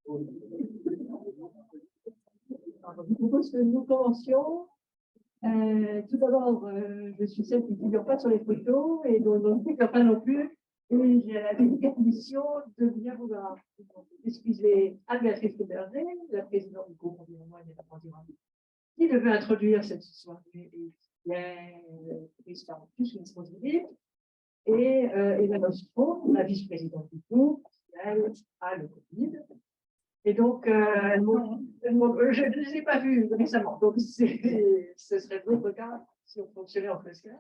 Je propose que nous commencions. Tout d'abord, je suis celle qui ne figure pas sur les photos et dont on ne figure pas non plus. Et j'ai la délicate mission de bien vouloir excuser Anne-Béatrice Berger, la présidente du groupe Environnement et Développement Durable, qui devait introduire cette soirée et qui est prise par tous les responsabilités. Et Hélène Ostrom, la vice-présidente du groupe, qui elle a le Covid. Et donc, je ne les ai pas vues récemment, donc ce serait d'autres cas si on fonctionnait en Fresca.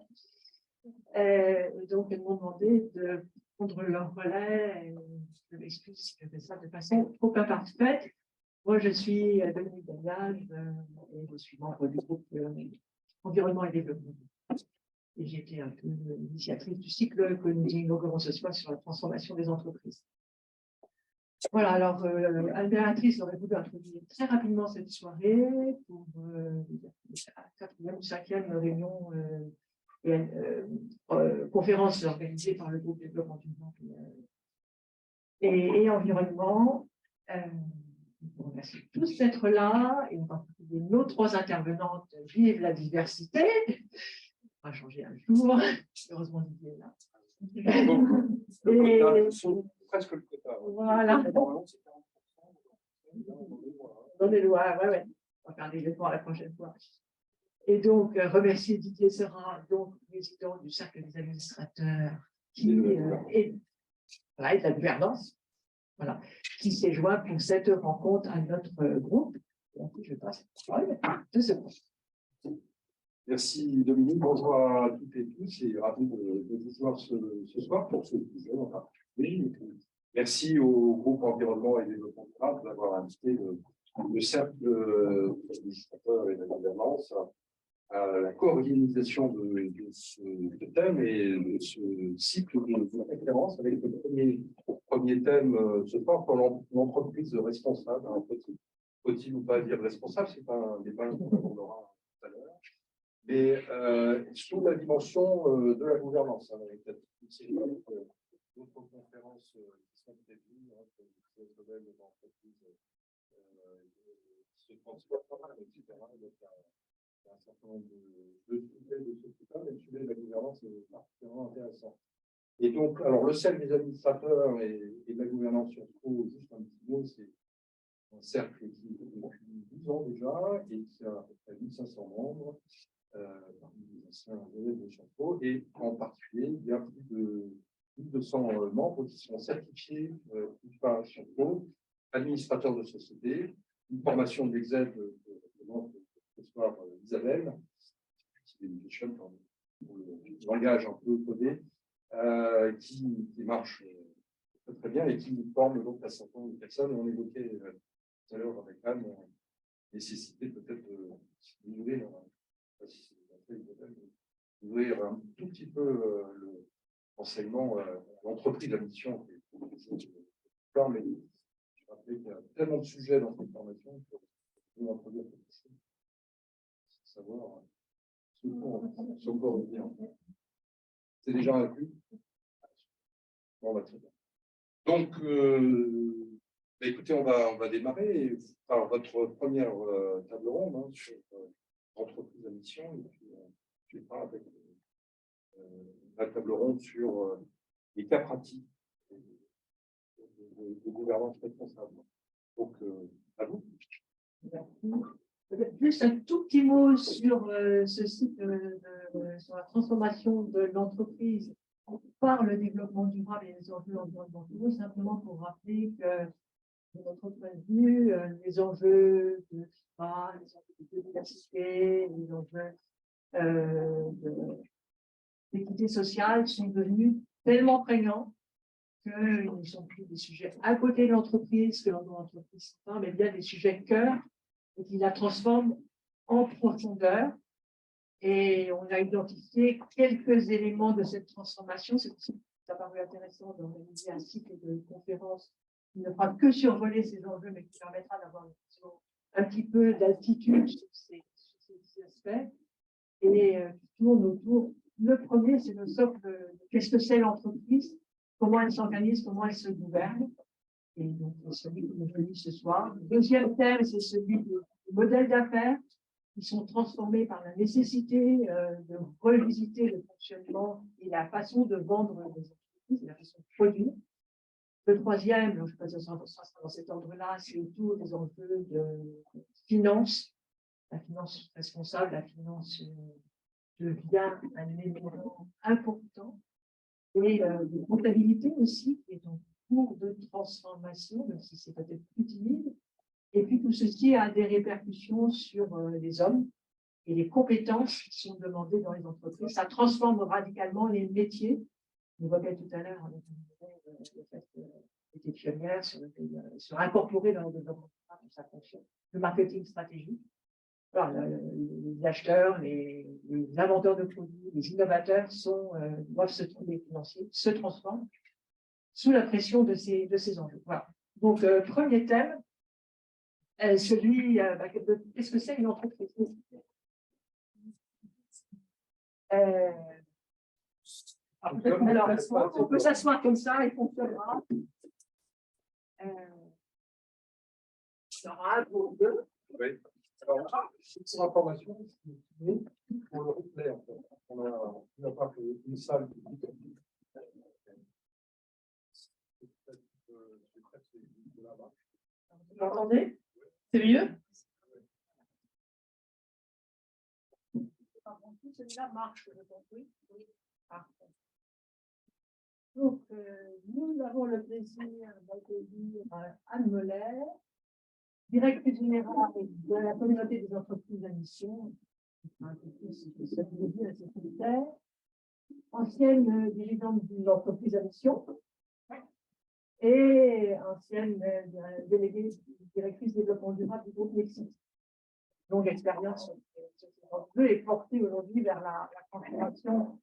Donc, elles m'ont demandé de prendre leur relais. Je m'excuse si je fais ça de façon trop imparfaite. Moi, je suis Dominique Gaillage et je suis membre du groupe Environnement et Développement. Et j'ai été un peu l'initiatrice du cycle que nous inaugurons ce soir sur la transformation des entreprises. Voilà, alors Anne-Béatrice aurait voulu introduire très rapidement cette soirée pour la 4e ou 5e réunion conférence organisée par le groupe Développement Durable et Environnement. On remercie tous d'être là et en particulier nos 3 intervenantes. Vive la diversité! On va changer un jour. Heureusement, Didier est là. Presque le quota. Voilà. Donnez-le-moi, ouais. On va faire des efforts la prochaine fois. Et donc, remercier Didier Serin, donc président du cercle des administrateurs, qui est de la gouvernance, voilà, qui s'est joint pour cette rencontre à notre groupe. Et ensuite, je passe la parole 2 secondes. Merci Dominique, bonjour à toutes et tous et ravi de vous voir ce soir pour ce sujet. Merci au groupe Environnement et Développement Durable d'avoir invité le cercle d'administrateurs et de la gouvernance à la co-organisation de ce thème et de ce cycle de référence avec le premier thème ce soir pour l'entreprise responsable. Faut-il ou pas dire responsable, c'est pas un débat qu'on aura tout à l'heure. Mais sous la dimension de la gouvernance, avec une série d'autres conférences qui sont prévues, pour les modèles d'entreprise qui se transforment, etc. Donc, il y a un certain nombre de sujets de ce type-là, mais le sujet de la gouvernance est particulièrement intéressant. Et donc, alors, le cercle des administrateurs et de la gouvernance, surtout, juste un petit mot, c'est un cercle qui depuis 12 ans déjà et qui a à peu près 1500 membres. Parmi les anciens élèves de Sciences Po, et en particulier, il y a plus de 1200 membres qui sont certifiés par Sciences Po, administrateurs de société, une formation de l'exED de ce soir Isabelle, qui pour le langage un peu codé, qui marche très, très bien et qui forme donc un certain nombre de personnes. On évoquait tout à l'heure avec Anne la nécessité peut-être d'ouvrir d'ouvrir un tout petit peu l'enseignement, l'entreprise, la mission. Mais je rappelais qu'il y a tellement de sujets dans cette formation que nous introduire quelque chose, savoir ce qu'on peut revenir. C'est déjà inclus. Bon, très bien. Donc, écoutez, on va démarrer par votre première table ronde sur l'entreprise à mission, et puis je vais parler avec la table ronde sur les cas pratiques de gouvernance responsable. Donc, à vous. Juste un tout petit mot sur ce site, sur la transformation de l'entreprise par le développement durable et les enjeux environnementaux, simplement pour rappeler que, de notre point de vue, les enjeux de climat, les enjeux de biodiversité, les enjeux d'équité sociale sont devenus tellement prégnants qu'ils ne sont plus des sujets à côté de l'entreprise, que l'entreprise mais bien des sujets cœur, et qui la transforment en profondeur. Et on a identifié quelques éléments de cette transformation. C'est pour ça que ça a paru intéressant d'organiser un cycle de conférences qui ne fera que survoler ces enjeux, mais qui permettra d'avoir un petit peu d'altitude sur ces aspects. Et qui tourne autour. Le premier, c'est le socle de qu'est-ce que c'est l'entreprise, comment elle s'organise, comment elle se gouverne. Et donc, c'est celui que nous venons ce soir. Le deuxième thème, c'est celui du modèle d'affaires qui sont transformés par la nécessité de revisiter le fonctionnement et la façon de vendre des entreprises, la façon de produire. Le troisième, je ne sais pas si ça sera dans cet ordre-là, c'est autour des enjeux de finance, la finance responsable, la finance devient un élément important, et de comptabilité aussi, qui est en cours de transformation, même si c'est peut-être plus timide. Et puis tout ceci a des répercussions sur les hommes et les compétences qui sont demandées dans les entreprises. Ça transforme radicalement les métiers. On évoquait tout à l'heure le fait que les pionnières sur incorporer dans le développement de sa fonction, le marketing stratégique. Voilà, les acheteurs, les inventeurs de produits, les innovateurs doivent se trouver financiers, se transforment sous la pression de ces enjeux. Voilà. Donc, premier thème, celui, qu'est-ce que c'est une entreprise? Alors, on peut s'asseoir comme ça, il fonctionnera. Il y aura un groupe deux. Oui. Alors, pour information, pour le replay, en fait, on n'a pas fait une salle de Vous m'entendez? C'est mieux? Celui-là marche, je pense. Oui. Parfait. Donc, nous avons le plaisir d'accueillir Anne Moller, directrice générale de la communauté des entreprises à mission, ancienne dirigeante d'une entreprise à mission et ancienne déléguée directrice développement durable du groupe Nexus. Longue expérience sur ces enjeux et portée aujourd'hui vers la transformation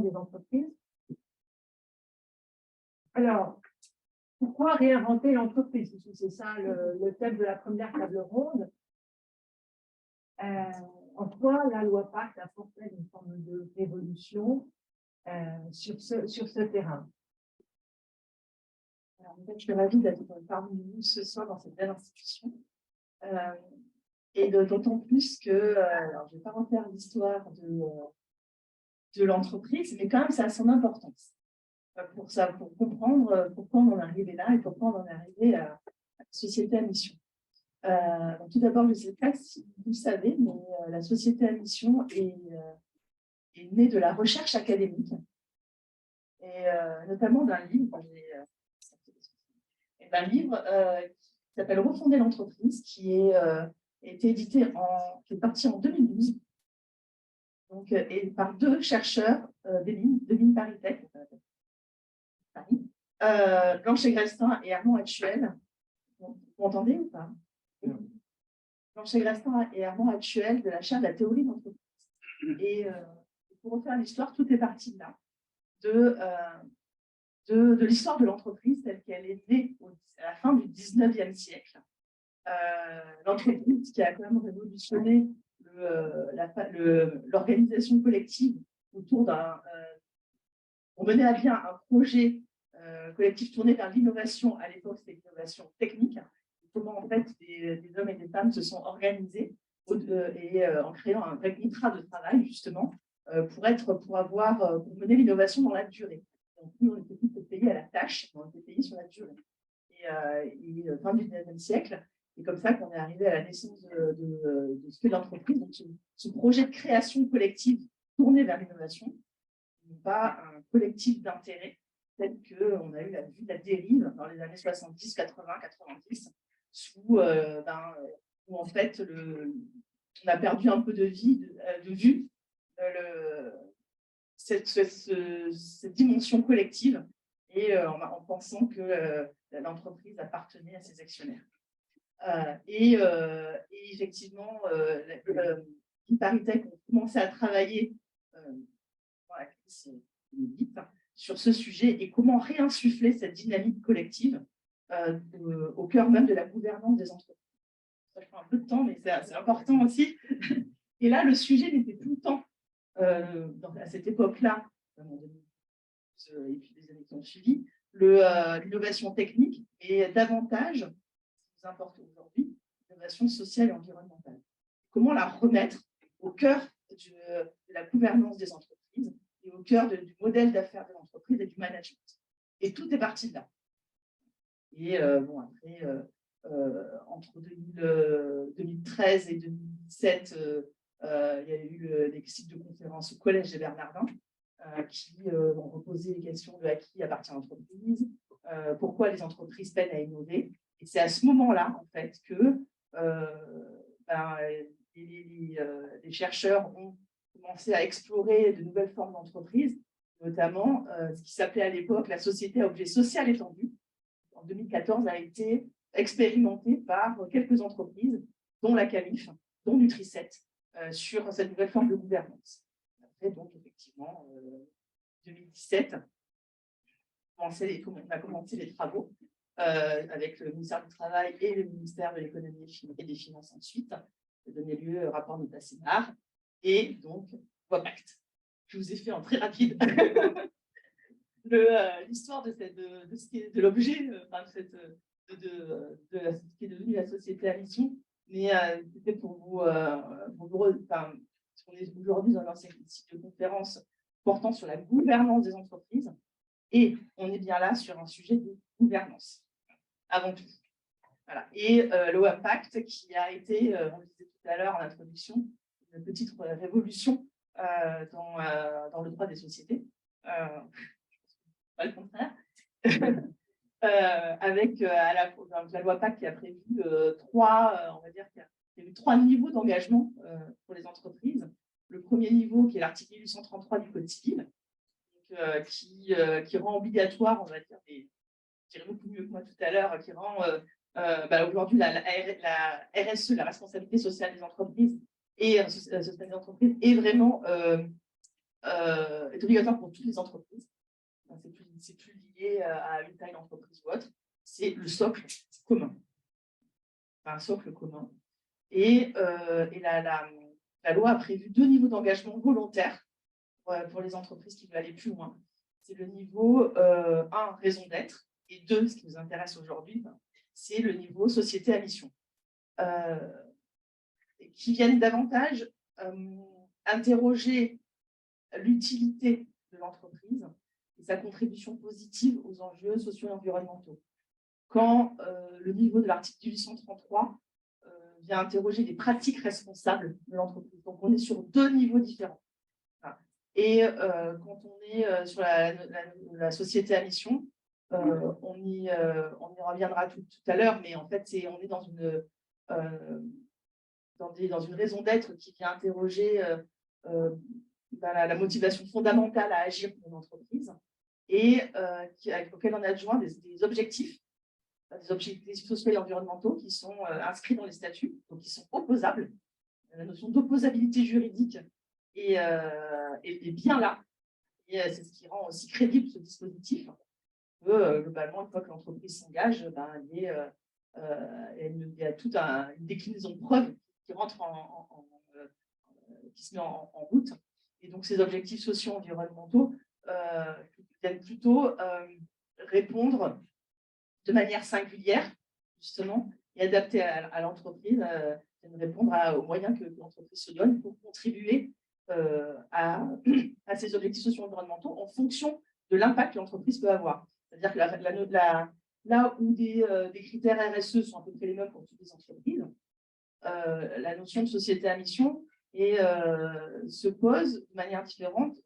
des entreprises. Alors, pourquoi réinventer l'entreprise? C'est ça le thème de la première table ronde. En quoi la loi Pacte apporte une forme de révolution sur ce terrain? Alors, en fait, je suis ravie d'être parmi nous ce soir dans cette belle institution. Et d'autant plus que, alors je ne vais pas refaire l'histoire de l'entreprise, mais quand même, ça a son importance. Pour comprendre pourquoi on en est arrivé là et pourquoi on en est arrivé à la société à mission. Donc, tout d'abord, je ne sais pas si vous le savez, mais la société à mission est née de la recherche académique, et notamment d'un livre, qui s'appelle Refonder l'entreprise, qui est édité qui est parti en 2012, donc, et par deux chercheurs de l'INParisTech, Paris, Blanche Egrestin et Armand Hatchuel. Vous m'entendez ou pas? Blanche Egrestin et Armand Hatchuel de la chaire de la théorie d'entreprise. Et pour refaire l'histoire, tout est parti de là, de l'histoire de l'entreprise telle qu'elle est née à la fin du 19e siècle. L'entreprise qui a quand même révolutionné l'organisation collective autour on menait à bien un projet collectif tourné vers l'innovation. À l'époque, c'était l'innovation technique. Comment en fait des hommes et des femmes se sont organisés en créant un vrai contrat de travail justement pour mener l'innovation dans la durée. Donc nous, on était tous payés à la tâche, on était payés sur la durée. Et fin du 19e siècle, c'est comme ça qu'on est arrivé à la naissance de ce qu'est l'entreprise. Donc ce projet de création collective tourné vers l'innovation, pas un collectif d'intérêt tel qu'on a eu vue de la dérive dans les années 70, 80, 90, où en fait on a perdu un peu de vue cette dimension collective et en pensant que l'entreprise appartenait à ses actionnaire. Et effectivement, l'INParisTech ont commencé à travailler dans la crise sur ce sujet et comment réinsuffler cette dynamique collective au cœur même de la gouvernance des entreprises. Ça prend un peu de temps, mais c'est important aussi. Et là, le sujet n'était plus tant, à cette époque-là, et puis les années qui ont suivi, l'innovation technique et davantage, ce qui nous importe aujourd'hui, l'innovation sociale et environnementale. Comment la remettre au cœur de la gouvernance des entreprises et au cœur du modèle d'affaires de l'entreprise et du management. Et tout est parti de là. Et bon, après, entre 2013 et 2017, il y a eu des cycles de conférences au Collège des Bernardins qui ont reposé les questions de à qui appartient l'entreprise, pourquoi les entreprises peinent à innover. Et c'est à ce moment-là, en fait, que les chercheurs ont commencé à explorer de nouvelles formes d'entreprises, notamment ce qui s'appelait à l'époque la société à objet social étendu. En 2014, a été expérimenté par quelques entreprises, dont la Camif, dont Nutriset, sur cette nouvelle forme de gouvernance. Après, donc, effectivement, 2017, on a commencé les travaux avec le ministère du Travail et le ministère de l'Économie et des Finances ensuite, qui a donné lieu au rapport Nota-Sénar, et donc, WAPACT. Je vous ai fait en très rapide l'histoire de l'objet, de ce qui est devenu la société à mission, mais c'était pour vous parce qu'on est aujourd'hui dans un cycle de conférences portant sur la gouvernance des entreprises, et on est bien là sur un sujet de gouvernance, avant tout. Voilà. Et le WAPACT, qui a été, on le disait tout à l'heure en introduction, une petite révolution dans le droit des sociétés. Pas le contraire. Avec la loi PAC qui a prévu on va dire qu'il y a eu 3 niveaux d'engagement pour les entreprises. Le premier niveau, qui est l'article 1833 du Code civil, donc, qui rend obligatoire, on va dire, je dirais beaucoup mieux que moi tout à l'heure, qui rend aujourd'hui la RSE, la responsabilité sociale des entreprises, et sociale des entreprises, est vraiment est obligatoire pour toutes les entreprises. C'est plus lié à une taille d'entreprise ou autre. C'est le socle commun. Enfin, un socle commun. Et la loi a prévu 2 niveaux d'engagement volontaire pour les entreprises qui veulent aller plus loin. C'est le niveau 1, raison d'être, et 2, ce qui nous intéresse aujourd'hui, c'est le niveau société à mission. Qui viennent davantage interroger l'utilité de l'entreprise et sa contribution positive aux enjeux sociaux et environnementaux. Quand le niveau de l'article 1833 vient interroger les pratiques responsables de l'entreprise. Donc, on est sur 2 niveaux différents. Et quand on est sur la société à mission, on y reviendra tout à l'heure, mais en fait, on est dans une raison d'être qui vient interroger la motivation fondamentale à agir pour une entreprise, et auquel on adjoint des objectifs sociaux et environnementaux qui sont inscrits dans les statuts, donc qui sont opposables. La notion d'opposabilité juridique est bien là, et c'est ce qui rend aussi crédible ce dispositif. Globalement, une fois que l'entreprise s'engage, il y a toute une déclinaison de preuves qui rentre qui se met en route. Et donc, ces objectifs sociaux environnementaux viennent plutôt répondre de manière singulière, justement, et adaptée à l'entreprise, répondre aux moyens que l'entreprise se donne pour contribuer à ces objectifs sociaux environnementaux en fonction de l'impact que l'entreprise peut avoir. C'est-à-dire que là où des critères RSE sont à peu près les mêmes pour toutes les entreprises, la notion de société à mission se pose de manière différente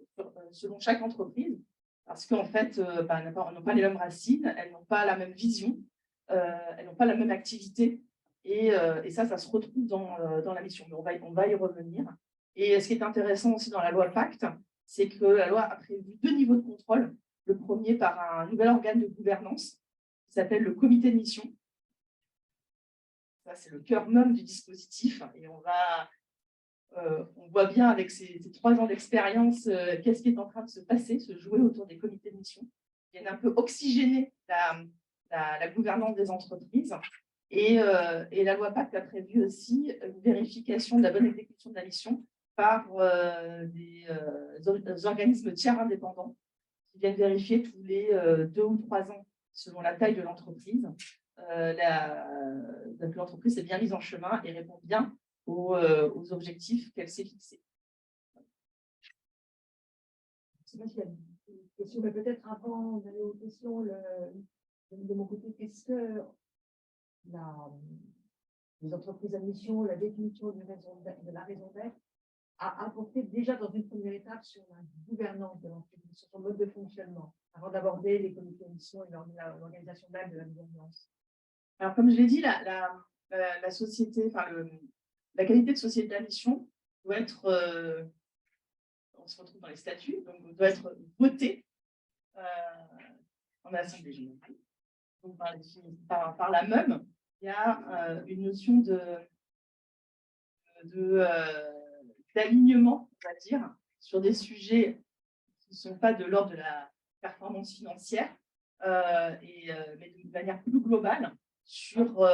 selon chaque entreprise, parce qu'en fait, elles n'ont pas les mêmes racines, elles n'ont pas la même vision, elles n'ont pas la même activité, et ça se retrouve dans la mission. Mais on va y revenir. Et ce qui est intéressant aussi dans la loi PACT, c'est que la loi a prévu 2 niveaux de contrôle. Le premier par un nouvel organe de gouvernance qui s'appelle le comité de mission. Ça, c'est le cœur même du dispositif. Et on voit bien avec ces 3 ans d'expérience qu'est-ce qui est en train de se passer, se jouer autour des comités de mission. Ils viennent un peu oxygéner la gouvernance des entreprises. Et la loi PACT a prévu aussi une vérification de la bonne exécution de la mission par des organismes tiers indépendants qui viennent vérifier tous les 2 ou 3 ans, selon la taille de l'entreprise, que l'entreprise est bien mise en chemin et répond bien aux objectifs qu'elle s'est fixés. Je sais pas s'il y a une question, mais peut-être avant d'aller aux questions, de mon côté, est-ce que les entreprises à mission, la définition de la raison d'être, a apporté déjà dans une première étape sur la gouvernance de l'entreprise, sur son mode de fonctionnement, avant d'aborder les comités de mission et l'organisation même de la gouvernance? Alors, comme je l'ai dit, la société, enfin, la qualité de société à mission doit être, on se retrouve dans les statuts, donc doit être votée en assemblée générale. Donc, par la même, il y a une notion d'alignement, on va dire, sur des sujets qui ne sont pas de l'ordre de la performance financière, mais d'une manière plus globale sur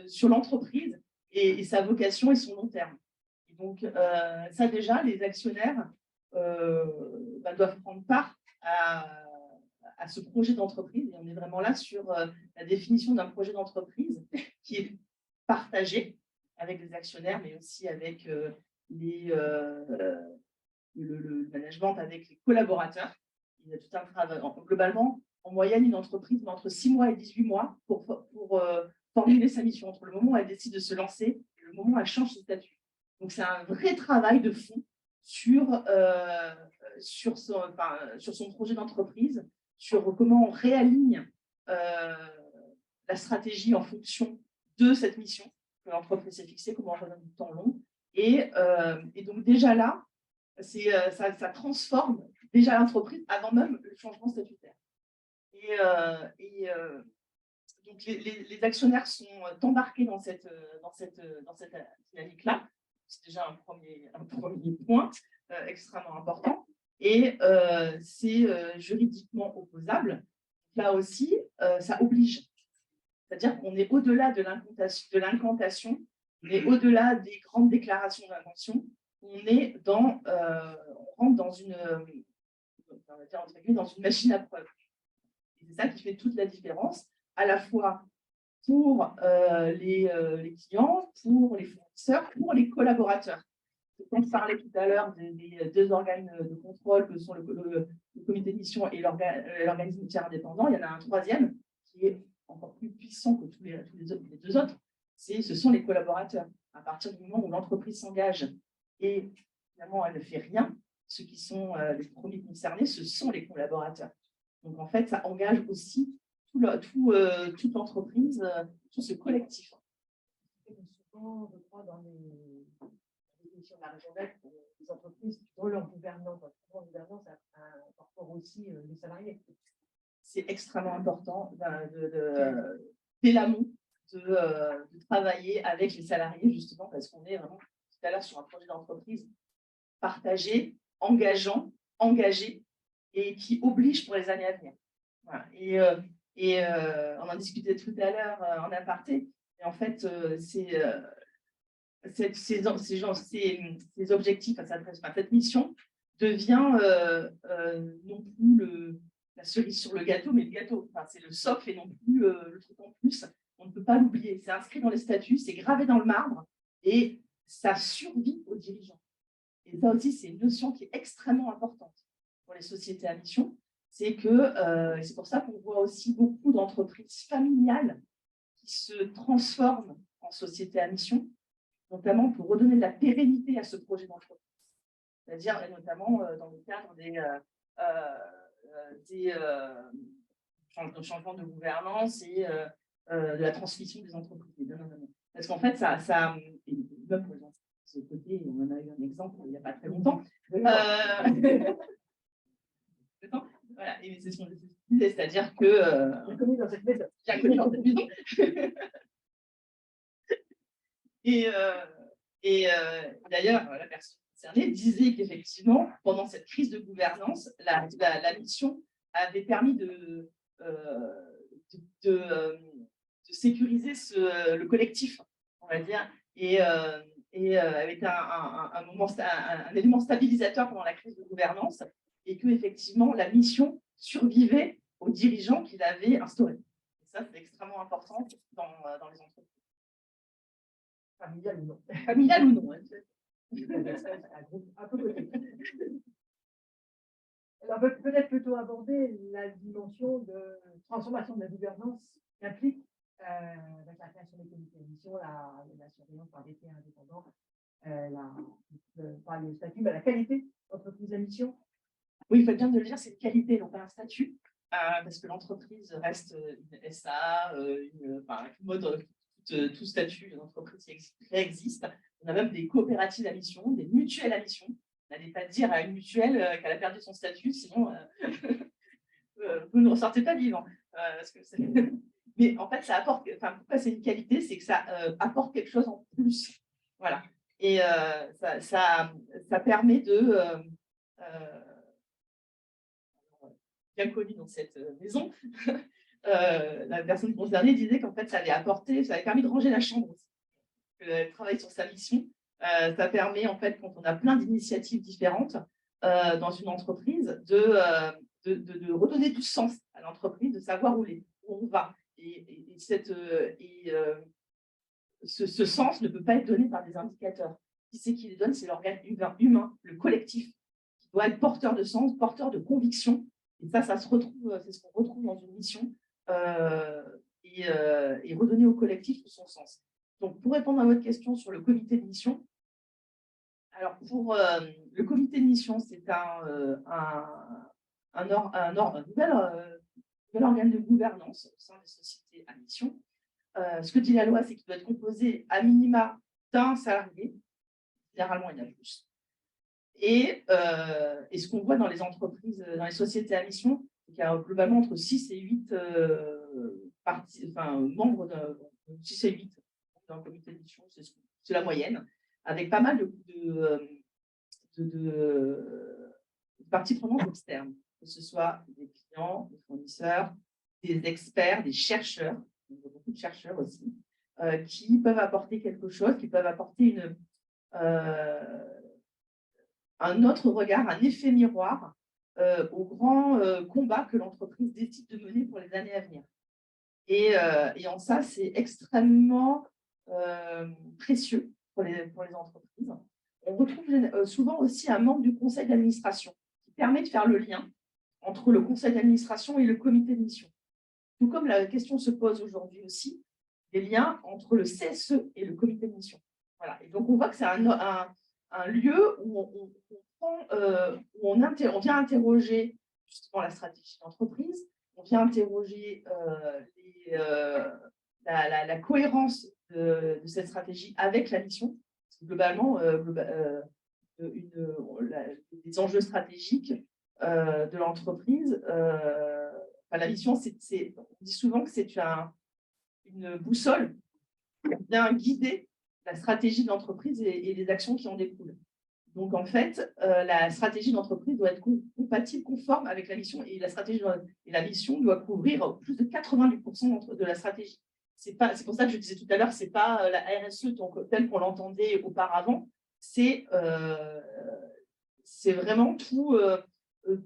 sur l'entreprise et sa vocation et son long terme. Et donc, ça déjà, les actionnaires doivent prendre part à ce projet d'entreprise. Et on est vraiment là sur la définition d'un projet d'entreprise qui est partagé avec les actionnaires, mais aussi avec le management, avec les collaborateurs. Il y a tout un travail. Globalement, en moyenne, une entreprise met entre 6 mois et 18 mois pour formuler sa mission, entre le moment où elle décide de se lancer et le moment où elle change de statut. Donc, c'est un vrai travail de fond sur son projet d'entreprise, sur comment on réaligne la stratégie en fonction de cette mission que l'entreprise s'est fixée, comment on redonne du temps long. Et donc, déjà là, ça transforme déjà l'entreprise avant même le changement statutaire. Donc, les actionnaires sont embarqués dans cette dynamique-là. C'est déjà un premier point extrêmement important. Et c'est juridiquement opposable. Là aussi, ça oblige. C'est-à-dire qu'on est au-delà de l'incantation, on est au-delà des grandes déclarations d'intention, on rentre dans une machine à preuve. C'est ça qui fait toute la différence, à la fois pour les clients, pour les fournisseurs, pour les collaborateurs. Quand je parlais tout à l'heure des 2 organes de contrôle que sont le comité de mission et l'organisme tiers indépendant, il y en a un 3e qui est encore plus puissant que tous les 2 autres, ce sont les collaborateurs. À partir du moment où l'entreprise s'engage et finalement elle ne fait rien, ceux qui sont les premiers concernés, ce sont les collaborateurs. Donc en fait, ça engage aussi toute l'entreprise sur ce collectif. Souvent, je crois, dans les définitions de la raison d'être, les entreprises, dans leur gouvernance, ça incorpore aussi les salariés. C'est extrêmement important dès l'amont de travailler avec les salariés, justement, parce qu'on est vraiment tout à l'heure sur un projet d'entreprise partagé, engageant, engagé, et qui oblige pour les années à venir. Voilà. Et on en discutait tout à l'heure en aparté. Et en fait, ces objectifs, cette mission devient non plus la cerise sur le gâteau, mais le gâteau. Enfin, c'est le socle et non plus le truc en plus. On ne peut pas l'oublier. C'est inscrit dans les statuts, c'est gravé dans le marbre et ça survit aux dirigeants. Et ça aussi, c'est une notion qui est extrêmement importante pour les sociétés à mission. C'est pour ça qu'on voit aussi beaucoup d'entreprises familiales qui se transforment en sociétés à mission, notamment pour redonner de la pérennité à ce projet d'entreprise. C'est-à-dire, notamment dans le cadre des changements de gouvernance et de la transmission des entreprises. Parce qu'en fait, ça même pour ce côté, on en a eu un exemple il n'y a pas très longtemps. Voilà, et c'est ce qu'on disait, c'est-à-dire que Bien connu dans cette maison. Bien connu dans cette maison. et d'ailleurs, la personne concernée disait qu'effectivement, pendant cette crise de gouvernance, la mission avait permis de sécuriser le collectif, on va dire, et avait été un élément stabilisateur pendant la crise de gouvernance. et que effectivement la mission survivait aux dirigeants qu'il avait instaurés. Et ça, c'est extrêmement important dans les entreprises. Familial ou non. Familial ou non. Un groupe un peu côté. Alors, peut-être plutôt aborder la dimension de transformation de la gouvernance qui implique avec la création des comités d'émission, la surveillance par des tiers indépendants, pas le statut, mais la qualité d'entreprise à mission. Oui, il faut bien de le dire, c'est une qualité, non pas un statut, parce que l'entreprise reste une SA, tout statut d'entreprise qui existe. On a même des coopératives à mission, des mutuelles à mission. N'allez pas dire à une mutuelle qu'elle a perdu son statut, sinon vous ne ressortez pas vivant. Mais en fait, ça apporte. Enfin, pourquoi c'est une qualité, c'est que ça apporte quelque chose en plus. Voilà. Et ça permet de bien connu dans cette maison. La personne concernée disait qu'en fait, ça avait permis de ranger la chambre aussi. Elle travaille sur sa mission. Ça permet, en fait, quand on a plein d'initiatives différentes dans une entreprise, de redonner du sens à l'entreprise, de savoir où on va. Et ce sens ne peut pas être donné par des indicateurs. Qui c'est qui les donne? C'est l'organe humain, le collectif, qui doit être porteur de sens, porteur de conviction. Et ça se retrouve, c'est ce qu'on retrouve dans une mission, et redonner au collectif tout son sens. Donc, pour répondre à votre question sur le comité de mission, alors pour le comité de mission, c'est un nouvel organe de gouvernance au sein des sociétés à mission. Ce que dit la loi, c'est qu'il doit être composé à minima d'un salarié. Généralement, il y en a plus. Et ce qu'on voit dans les entreprises, dans les sociétés à mission, c'est qu'il y a globalement entre 6 et 8 membres, 6 et 8 dans le comité de mission, c'est la moyenne, avec pas mal de parties prenantes externes, que ce soit des clients, des fournisseurs, des experts, des chercheurs, il y a beaucoup de chercheurs aussi, qui peuvent apporter quelque chose, qui peuvent apporter un autre regard, un effet miroir au grand combat que l'entreprise décide de mener pour les années à venir. Et en ça, c'est extrêmement précieux pour les entreprises. On retrouve souvent aussi un membre du conseil d'administration qui permet de faire le lien entre le conseil d'administration et le comité de mission. Tout comme la question se pose aujourd'hui aussi, les liens entre le CSE et le comité de mission. Voilà. Et donc, on voit que c'est un lieu où on vient interroger justement la stratégie d'entreprise, on vient interroger la cohérence de cette stratégie avec la mission. Parce que globalement, les enjeux stratégiques de l'entreprise, la mission, on dit souvent que c'est une boussole qui vient guider la stratégie de l'entreprise et les actions qui en découlent. Donc, en fait, la stratégie d'entreprise doit être compatible, conforme avec la mission, et la mission doit couvrir plus de 90% de la stratégie. C'est pour ça que je disais tout à l'heure, ce n'est pas la RSE telle qu'on l'entendait auparavant, c'est vraiment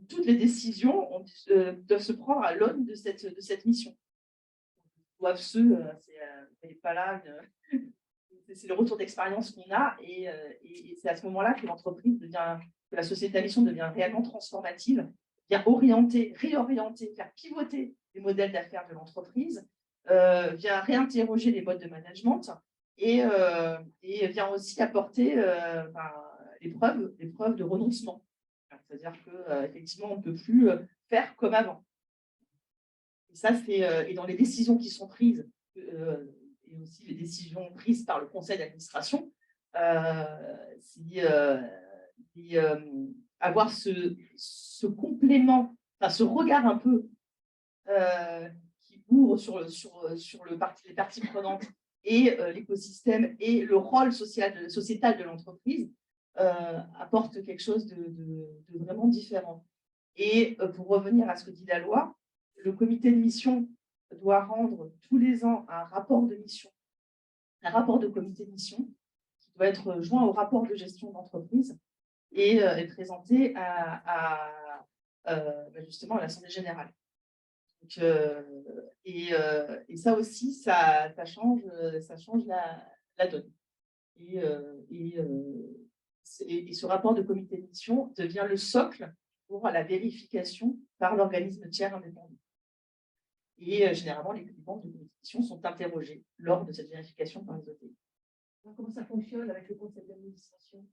toutes les décisions doivent se prendre à l'aune de cette mission. Doivent c'est pas là, c'est le retour d'expérience qu'on a, et c'est à ce moment-là que que la société à mission devient réellement transformative, vient réorienter, faire pivoter les modèles d'affaires de l'entreprise, vient réinterroger les modes de management et vient aussi apporter les preuves de renoncement. C'est-à-dire qu'effectivement, on ne peut plus faire comme avant. Et ça, et dans les décisions qui sont prises, et aussi les décisions prises par le conseil d'administration, avoir ce complément, ce regard un peu qui ouvre sur les parties prenantes et l'écosystème et le rôle sociétal de l'entreprise, apporte quelque chose de vraiment différent. Et pour revenir à ce que dit la loi, le comité de mission doit rendre tous les ans un rapport de mission, un rapport de comité de mission qui doit être joint au rapport de gestion d'entreprise et est présenté justement à l'Assemblée générale. Donc, et ça aussi, ça change la donne. Et ce rapport de comité de mission devient le socle pour la vérification par l'organisme tiers indépendant. Et généralement, les membres de comité de mission sont interrogés lors de cette vérification par les OTI. Comment ça fonctionne avec le conseil d'administration?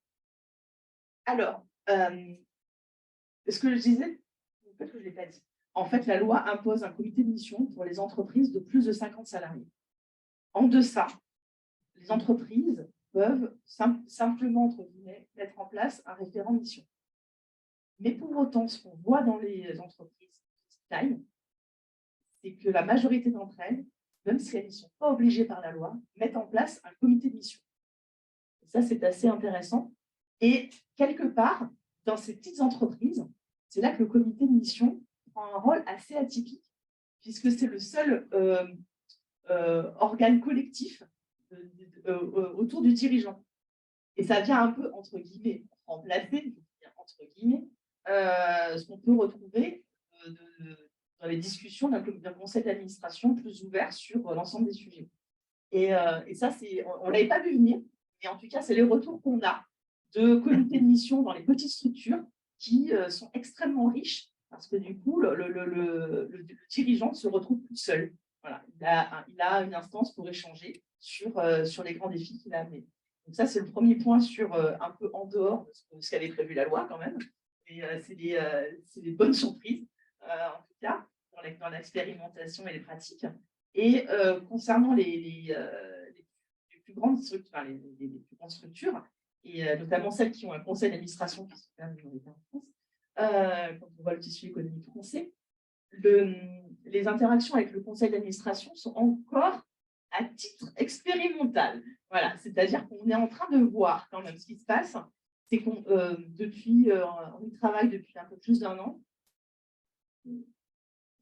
Alors, ce que je disais, peut-être que je ne l'ai pas dit. En fait, la loi impose un comité de mission pour les entreprises de plus de 50 salariés. En deçà, les entreprises peuvent simplement, entre guillemets, mettre en place un référent de mission. Mais pour autant, ce qu'on voit dans les entreprises de taille, c'est que la majorité d'entre elles, même si elles ne sont pas obligées par la loi, mettent en place un comité de mission. Et ça, c'est assez intéressant. Et quelque part, dans ces petites entreprises, c'est là que le comité de mission prend un rôle assez atypique, puisque c'est le seul organe collectif autour du dirigeant. Et ça vient un peu, entre guillemets, remplacer, entre guillemets, ce qu'on peut retrouver dans les discussions d'un conseil d'administration plus ouvert sur l'ensemble des sujets. Et ça, on ne l'avait pas vu venir, mais en tout cas, c'est les retours qu'on a de comités de mission dans les petites structures qui sont extrêmement riches, parce que du coup, le dirigeant se retrouve tout seul. Voilà, il a une instance pour échanger sur les grands défis qu'il a amenés. Donc ça, c'est le premier point sur un peu en dehors de ce qu'avait prévu la loi quand même. Et c'est des bonnes surprises, en tout cas, dans l'expérimentation et les pratiques. Et concernant les plus grandes structures, les plus grandes structures, et notamment celles qui ont un conseil d'administration qui sont quand même minoritaires en France, quand on voit le tissu économique français, les interactions avec le conseil d'administration sont encore à titre expérimental. Voilà, c'est-à-dire qu'on est en train de voir quand même ce qui se passe. C'est qu'on on y travaille depuis un peu plus d'1 an.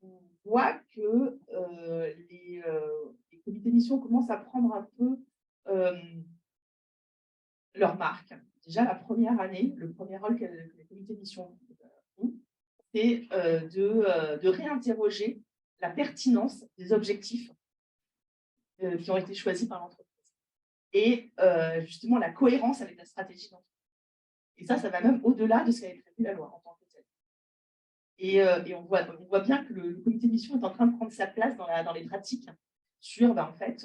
On voit que les comités de mission commencent à prendre un peu leur marque. Déjà, la première année, le premier rôle que les comités de mission ont, c'est de réinterroger la pertinence des objectifs qui ont été choisis par l'entreprise. Et justement, la cohérence avec la stratégie d'entreprise. Et ça va même au-delà de ce qu'avait prévu la loi en tant que telle. Et on voit bien que le comité de mission est en train de prendre sa place dans les pratiques sur, en fait,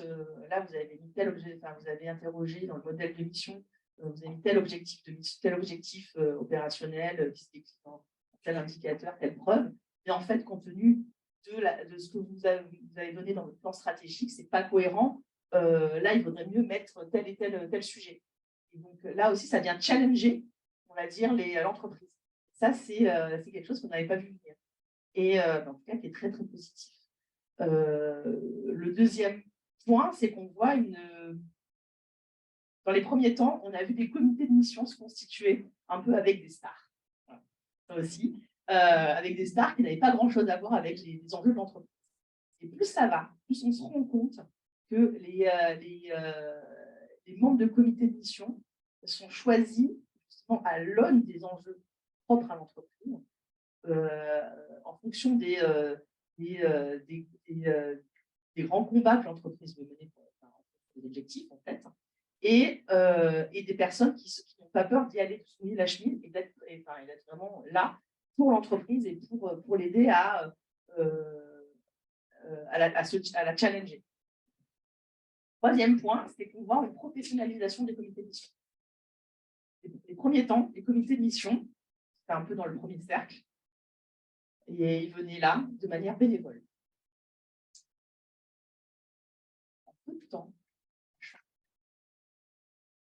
là, vous avez mis tel objet, vous avez interrogé dans le modèle de mission, vous avez mis tel objectif de mission, tel objectif opérationnel, qui se décline en tel indicateur, telle preuve. Et en fait, compte tenu de ce que vous avez donné dans votre plan stratégique, ce n'est pas cohérent. Là, il vaudrait mieux mettre tel et tel sujet. Et donc là aussi, ça vient challenger, on va dire, l'entreprise. Ça, c'est quelque chose qu'on n'avait pas vu venir. Et en tout cas, qui est très, très positif. Le deuxième point, c'est qu'on voit dans les premiers temps, on a vu des comités de mission se constituer un peu avec des stars. Voilà. Ça aussi, avec des stars qui n'avaient pas grand-chose à voir avec les enjeux de l'entreprise. Et plus ça va, plus on se rend compte que les membres de comité de mission sont choisis justement à l'aune des enjeux propres à l'entreprise, en fonction des grands combats que l'entreprise veut mener pour les objectifs, en fait, et des personnes qui n'ont pas peur d'y aller, de se mouiller la chemise et d'être vraiment là pour l'entreprise et pour l'aider à la challenger. Troisième point, c'est qu'on voit une professionnalisation des comités de mission. Les premiers temps, les comités de mission, c'était un peu dans le premier cercle, et ils venaient là de manière bénévole. En peu de temps,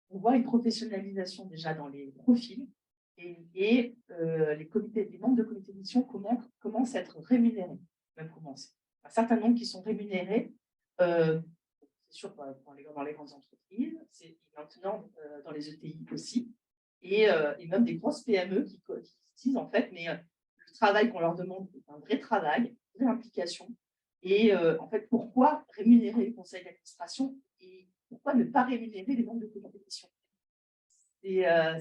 on voit une professionnalisation déjà dans les profils, et les membres de comité de mission commencent à être rémunérés. Même commencent. Un certain nombre qui sont rémunérés, c'est sûr dans les grandes entreprises, c'est maintenant dans les ETI aussi, et même des grosses PME qui disent en fait, mais le travail qu'on leur demande est un vrai travail, une vraie implication, et en fait, pourquoi rémunérer le conseil d'administration et pourquoi ne pas rémunérer les membres de comité de mission? Et le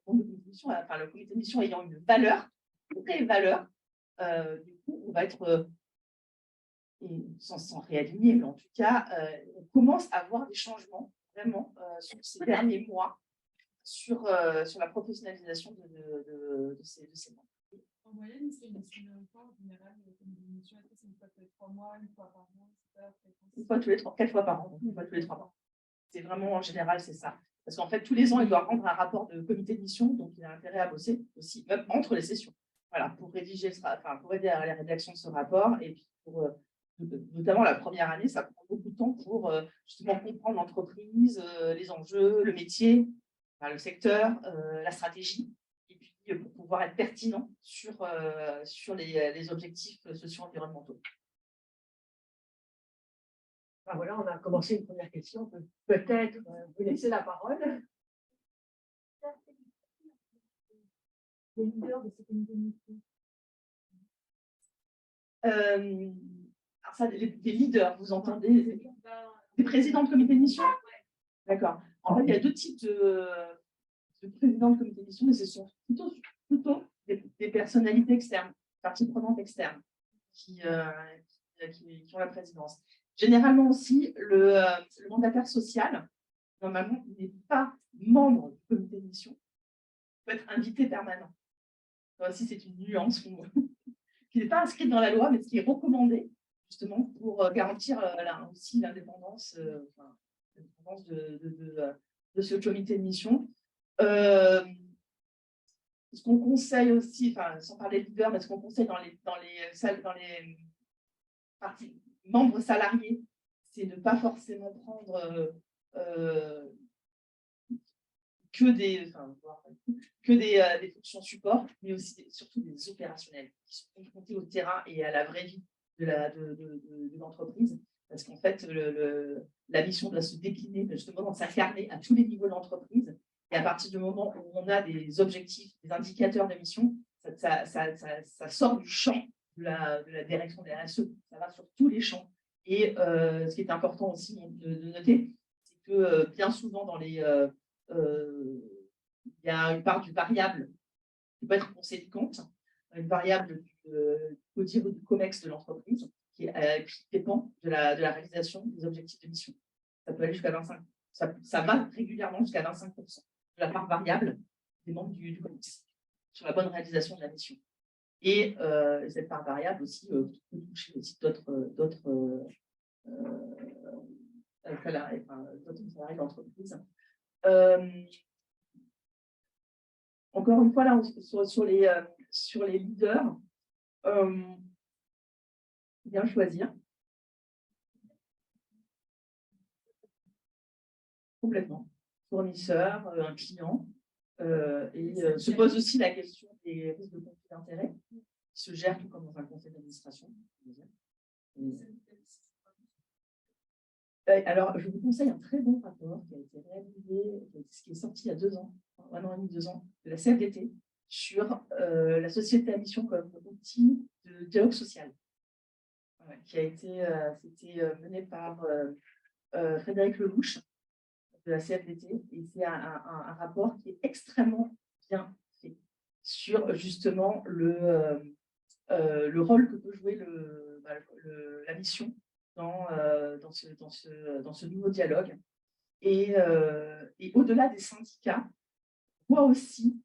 comité de mission ayant une valeur vraies valeurs, du coup, on va être, sans réaligner, mais en tout cas, on commence à voir des changements vraiment sur ces derniers mois sur la professionnalisation de ces membres. En moyenne, c'est une fois en général, comme émission, est-ce que c'est une fois tous les 3 mois, une fois par mois, une fois tous les 4 fois par an, une fois tous les 3 mois. C'est vraiment en général, c'est ça. Parce qu'en fait, tous les ans, il doit rendre un rapport de comité de mission, donc il a intérêt à bosser aussi, même entre les sessions. Voilà, pour rédiger, pour aider à la rédaction de ce rapport, et puis pour notamment la première année, ça prend beaucoup de temps pour justement comprendre l'entreprise, les enjeux, le métier, le secteur, la stratégie, et puis pour pouvoir être pertinent sur les objectifs socio-environnementaux. Ah, voilà, on a commencé une première question. On peut peut-être vous laisser la parole. Les leaders de ces comités de mission. Alors ça, des leaders, vous entendez des présidents de comité de mission? D'accord. En fait, il y a deux types de présidents de comité de mission, mais ce sont plutôt des personnalités externes, parties prenantes externes, qui ont la présidence. Généralement aussi, le mandataire social, normalement, n'est pas membre du comité de mission, il peut être invité permanent. Ça aussi, c'est une nuance qui n'est pas inscrite dans la loi, mais qui est recommandée justement pour garantir aussi l'indépendance de ce comité de mission. Ce qu'on conseille aussi, sans parler de leader, mais ce qu'on conseille dans les parties membres salariés, c'est de ne pas forcément prendre que des fonctions support, mais aussi surtout des opérationnels qui sont confrontés au terrain et à la vraie vie de l'entreprise. Parce qu'en fait, la mission doit se décliner, justement, s'incarner à tous les niveaux de l'entreprise. Et à partir du moment où on a des objectifs, des indicateurs de mission, ça sort du champ de la direction des RSE. Ça va sur tous les champs. Et ce qui est important aussi de noter, c'est que bien souvent, il y a une part du variable qui peut être conséquente, une variable du COMEX de l'entreprise qui dépend de la réalisation des objectifs de mission. Ça peut aller jusqu'à 25%. Ça va régulièrement jusqu'à 25% de la part variable des membres du COMEX sur la bonne réalisation de la mission. Et cette part variable aussi peut toucher aussi d'autres salariés d'entreprise. Encore une fois, là, sur les leaders, bien choisir. Complètement. Fournisseur, un client. Et se pose aussi la question des risques de conflit d'intérêts qui se gèrent tout comme dans un conseil d'administration. Alors, je vous conseille un très bon rapport qui a été réalisé, qui est sorti il y a 2 ans, 1 an et demi, 2 ans, de la CFDT, sur la société à mission comme outil de dialogue social, qui a été mené par Frédéric Lelouch de la CFDT, et c'est un rapport qui est extrêmement bien fait sur justement le rôle que peut jouer la mission dans ce nouveau dialogue. Et au-delà des syndicats, on voit aussi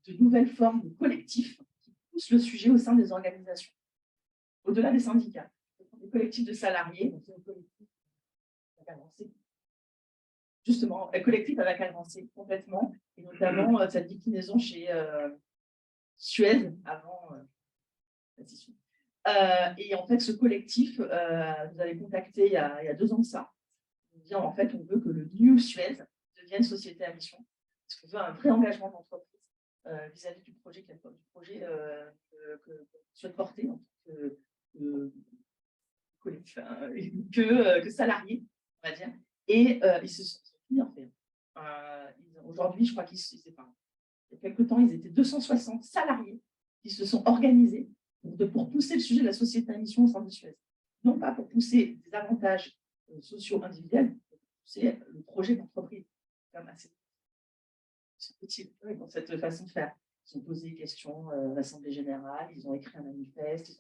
de nouvelles formes de collectifs qui poussent le sujet au sein des organisations. Au-delà des syndicats, des collectifs de salariés, justement, un collectif avec avancé complètement, et notamment cette déclinaison chez Suez avant la session. Et en fait, ce collectif, vous avez contacté il y a 2 ans de ça. En fait, on veut que le New Suez devienne société à mission, parce qu'on veut un vrai engagement d'entreprise vis-à-vis du projet que souhaite porter en tant que salarié, on va dire. Et ils se sont bien fait. Aujourd'hui, je crois il y a quelques temps, ils étaient 260 salariés qui se sont organisés pour pousser le sujet de la société à mission au sein de Suez. Non pas pour pousser des avantages sociaux individuels, mais pour pousser le projet d'entreprise. C'est quand même assez utile dans cette façon de faire. ils ont posé des questions à l'Assemblée générale, ils ont écrit un manifeste,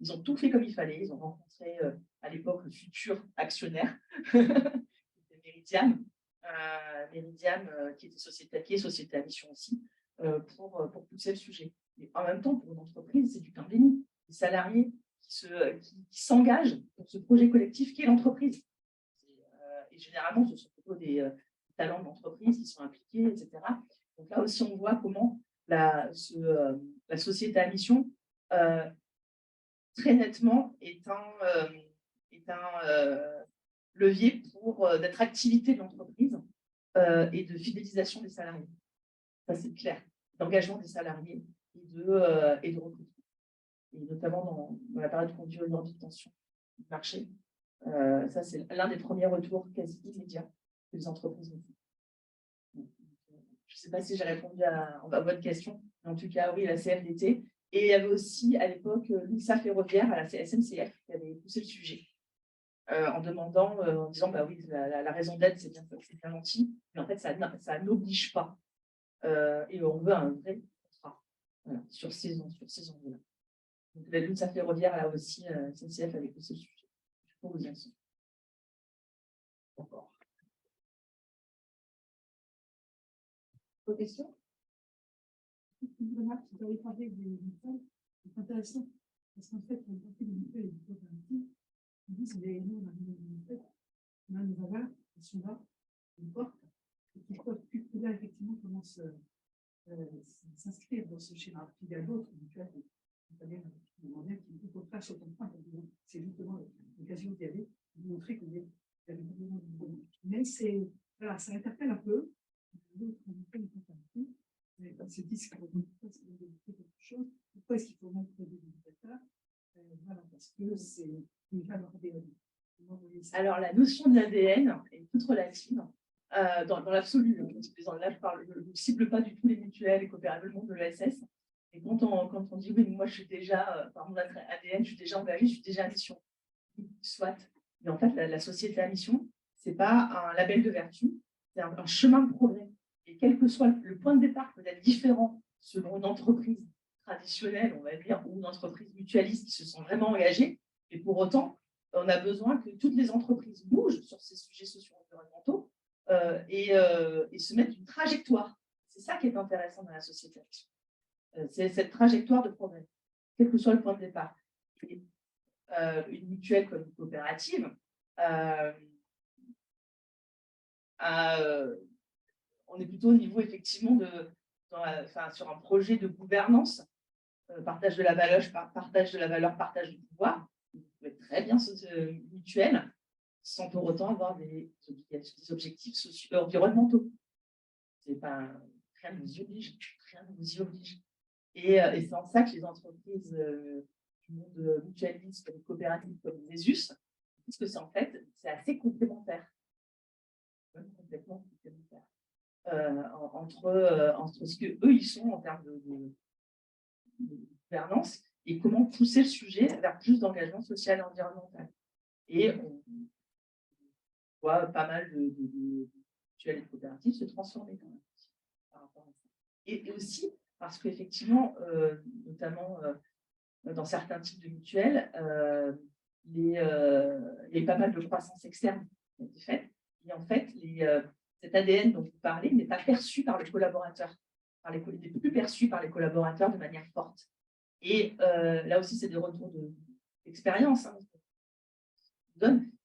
ils ont tout fait comme il fallait. Ils ont rencontré à l'époque le futur actionnaire, Méridiam, qui est société à mission aussi, pour pousser le sujet. Mais en même temps, pour une entreprise, c'est du pain béni. Les salariés qui s'engagent pour ce projet collectif qui est l'entreprise. Et généralement, ce sont plutôt des talents d'entreprise qui sont impliqués, etc. Donc là aussi, on voit comment la société à mission, très nettement, est un levier d'attractivité de l'entreprise et de fidélisation des salariés. Ça, c'est clair. D'engagement des salariés et de recrutement. Et notamment dans la période qu'on vit aujourd'hui de tension du marché. Ça, c'est l'un des premiers retours quasi immédiats que les entreprises ont fait. Je ne sais pas si j'ai répondu à votre question, mais en tout cas, oui, la CFDT. Et il y avait aussi, à l'époque, l'UNSA Ferroviaire à la SNCF qui avait poussé le sujet en demandant, en disant, bah oui, la raison d'être, c'est bien gentil, mais en fait, ça n'oblige pas. Et on veut un vrai contrat sur ces enjeux-là. Donc, la l'UNSA Ferroviaire, là aussi, SNCF avait poussé le sujet. Je peux vous dire ça. Encore. Vos questions? Remarque, vous avez parlé des mutuelles, c'est intéressant, parce qu'en fait, on partie des mutuelles et du coopératif, on dit que les réunions, on a une valeur, elles sont là, elles portent, et qui peuvent plus là, effectivement, comment s'inscrire dans ce schéma. Puis il y a d'autres mutuelles, qui au contraire se comprennent, c'est justement l'occasion d'y aller, de montrer qu'il y a mais c'est, voilà, ça interpelle un peu, d'autres mutuelles et coopératives. On se dit que quelque chose, pourquoi est-ce qu'il faut mettre des indicateurs? Voilà, parce que c'est une valeur ADN. Alors, la notion de l'ADN est toute relative dans l'absolu. Là, je ne cible pas du tout les mutuelles, les coopératives, le monde de l'ESS. Et quand on dit, oui, moi, je suis déjà, par mon ADN, je suis déjà engagée, je suis déjà à mission. Soit. Mais en fait, la société à mission, ce n'est pas un label de vertu, c'est un chemin de progrès. Et quel que soit le point de départ, peut être différent selon une entreprise traditionnelle, on va dire, ou une entreprise mutualiste qui se sent vraiment engagée. Et pour autant, on a besoin que toutes les entreprises bougent sur ces sujets socio-environnementaux et se mettent une trajectoire. C'est ça qui est intéressant dans la société d'action. C'est cette trajectoire de progrès, quel que soit le point de départ. Et, une mutuelle comme une coopérative on est plutôt au niveau effectivement sur un projet de gouvernance, partage de la valeur, partage du pouvoir. Vous pouvez très bien mutuelle sans pour autant avoir des objectifs environnementaux. C'est pas, rien ne vous y oblige, Et c'est en ça que les entreprises du monde mutualiste, comme les coopératives, comme les ESUS, disent que c'est assez complémentaire. Même complètement complémentaire. Entre ce qu'eux, ils sont en termes de gouvernance et comment pousser le sujet vers plus d'engagement social et environnemental. Et on voit pas mal de mutuelles et de coopératives se transformer quand même par rapport à ça. Et aussi parce qu'effectivement, notamment dans certains types de mutuelles, il y a pas mal de croissance externe qui a été faite. Et en fait, cet ADN dont vous parlez n'est pas perçu par les collaborateurs, n'est plus perçu par les collaborateurs de manière forte. Et là aussi, c'est des retours d'expérience.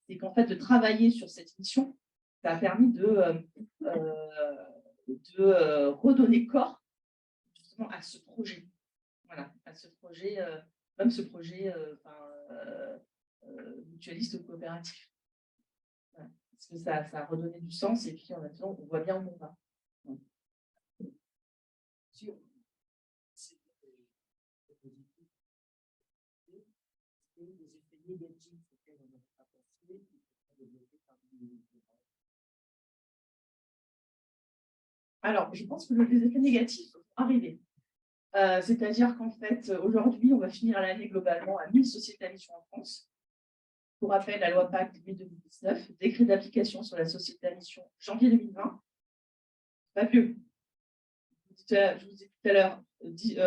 C'est qu'en fait, de travailler sur cette mission, ça a permis de redonner corps justement à ce projet. Voilà, à ce projet, même ce projet mutualiste ou coopératif. Voilà. Parce que ça a redonné du sens et puis en même temps, on voit bien où on va. Ouais. Les effets négatifs auxquels on n'a pas pensé, alors, je pense que les effets négatifs vont arriver. C'est-à-dire qu'en fait, aujourd'hui, on va finir l'année globalement à 1000 sociétés à mission en France. Pour rappel, la loi Pacte mai 2019, décret d'application sur la société à mission janvier 2020. Pas vieux. je vous disais tout à l'heure,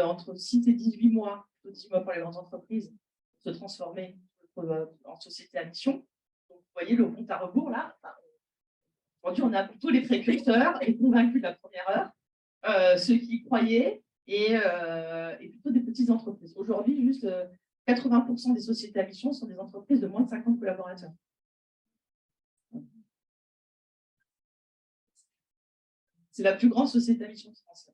entre 6 et 18 mois, 18 mois pour les grandes entreprises, pour se transformer en société à mission. Donc, vous voyez le compte à rebours là. Aujourd'hui, on a plutôt les précurseurs et convaincus de la première heure, ceux qui y croyaient et plutôt des petites entreprises. Aujourd'hui, juste 80% des sociétés à mission sont des entreprises de moins de 50 collaborateurs. C'est la plus grande société à mission de France.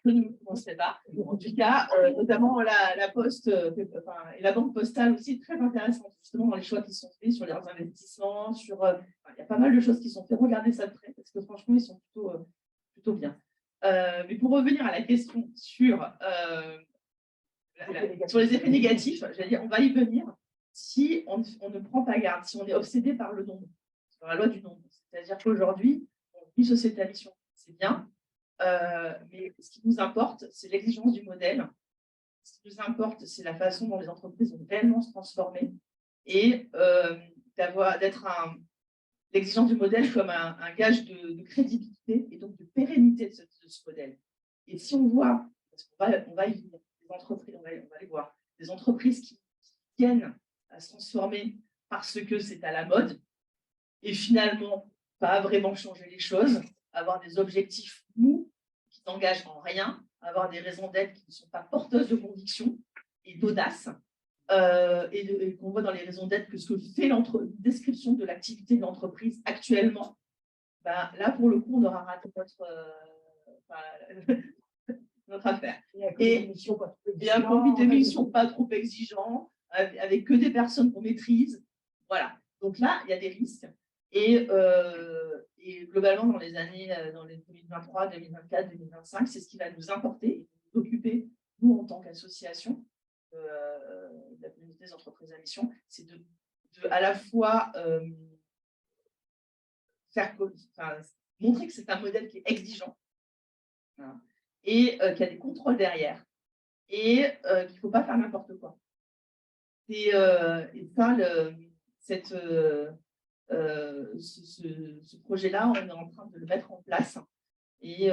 Je ne penserai pas. En tout cas, notamment la Poste et la Banque Postale aussi très intéressante, justement dans les choix qui sont faits sur leurs investissements, il y a pas mal de choses qui sont faites. Regardez ça de près, parce que franchement, ils sont plutôt bien. Mais pour revenir à la question sur les effets négatifs, j'allais dire, on va y venir si on ne prend pas garde, si on est obsédé par le nombre, par la loi du nombre. C'est-à-dire qu'aujourd'hui, une société à mission, c'est bien, mais ce qui nous importe, c'est l'exigence du modèle. Ce qui nous importe, c'est la façon dont les entreprises vont réellement se transformer et l'exigence du modèle comme un gage de crédibilité et donc de pérennité de ce modèle. Et si on voit, parce qu'on va y venir, des entreprises, on va les voir, des entreprises qui tiennent à se transformer parce que c'est à la mode et finalement pas vraiment changer les choses, avoir des objectifs mous qui n'engagent en rien, avoir des raisons d'être qui ne sont pas porteuses de conviction et d'audace, et qu'on voit dans les raisons d'être que ce que fait description de l'activité de l'entreprise actuellement, ben, là, pour le coup, on aura raté notre affaire. Et un conduite de mission pas trop exigeant, avec que des personnes qu'on maîtrise. Voilà. Donc là, il y a des risques. Et globalement, dans les 2023, 2024, 2025, c'est ce qui va nous importer et nous occuper, nous, en tant qu'association de la communauté des entreprises à mission, c'est de à la fois montrer que c'est un modèle qui est exigeant, hein, et qu'il y a des contrôles derrière, et qu'il ne faut pas faire n'importe quoi. Et ça, ce projet-là, on est en train de le mettre en place et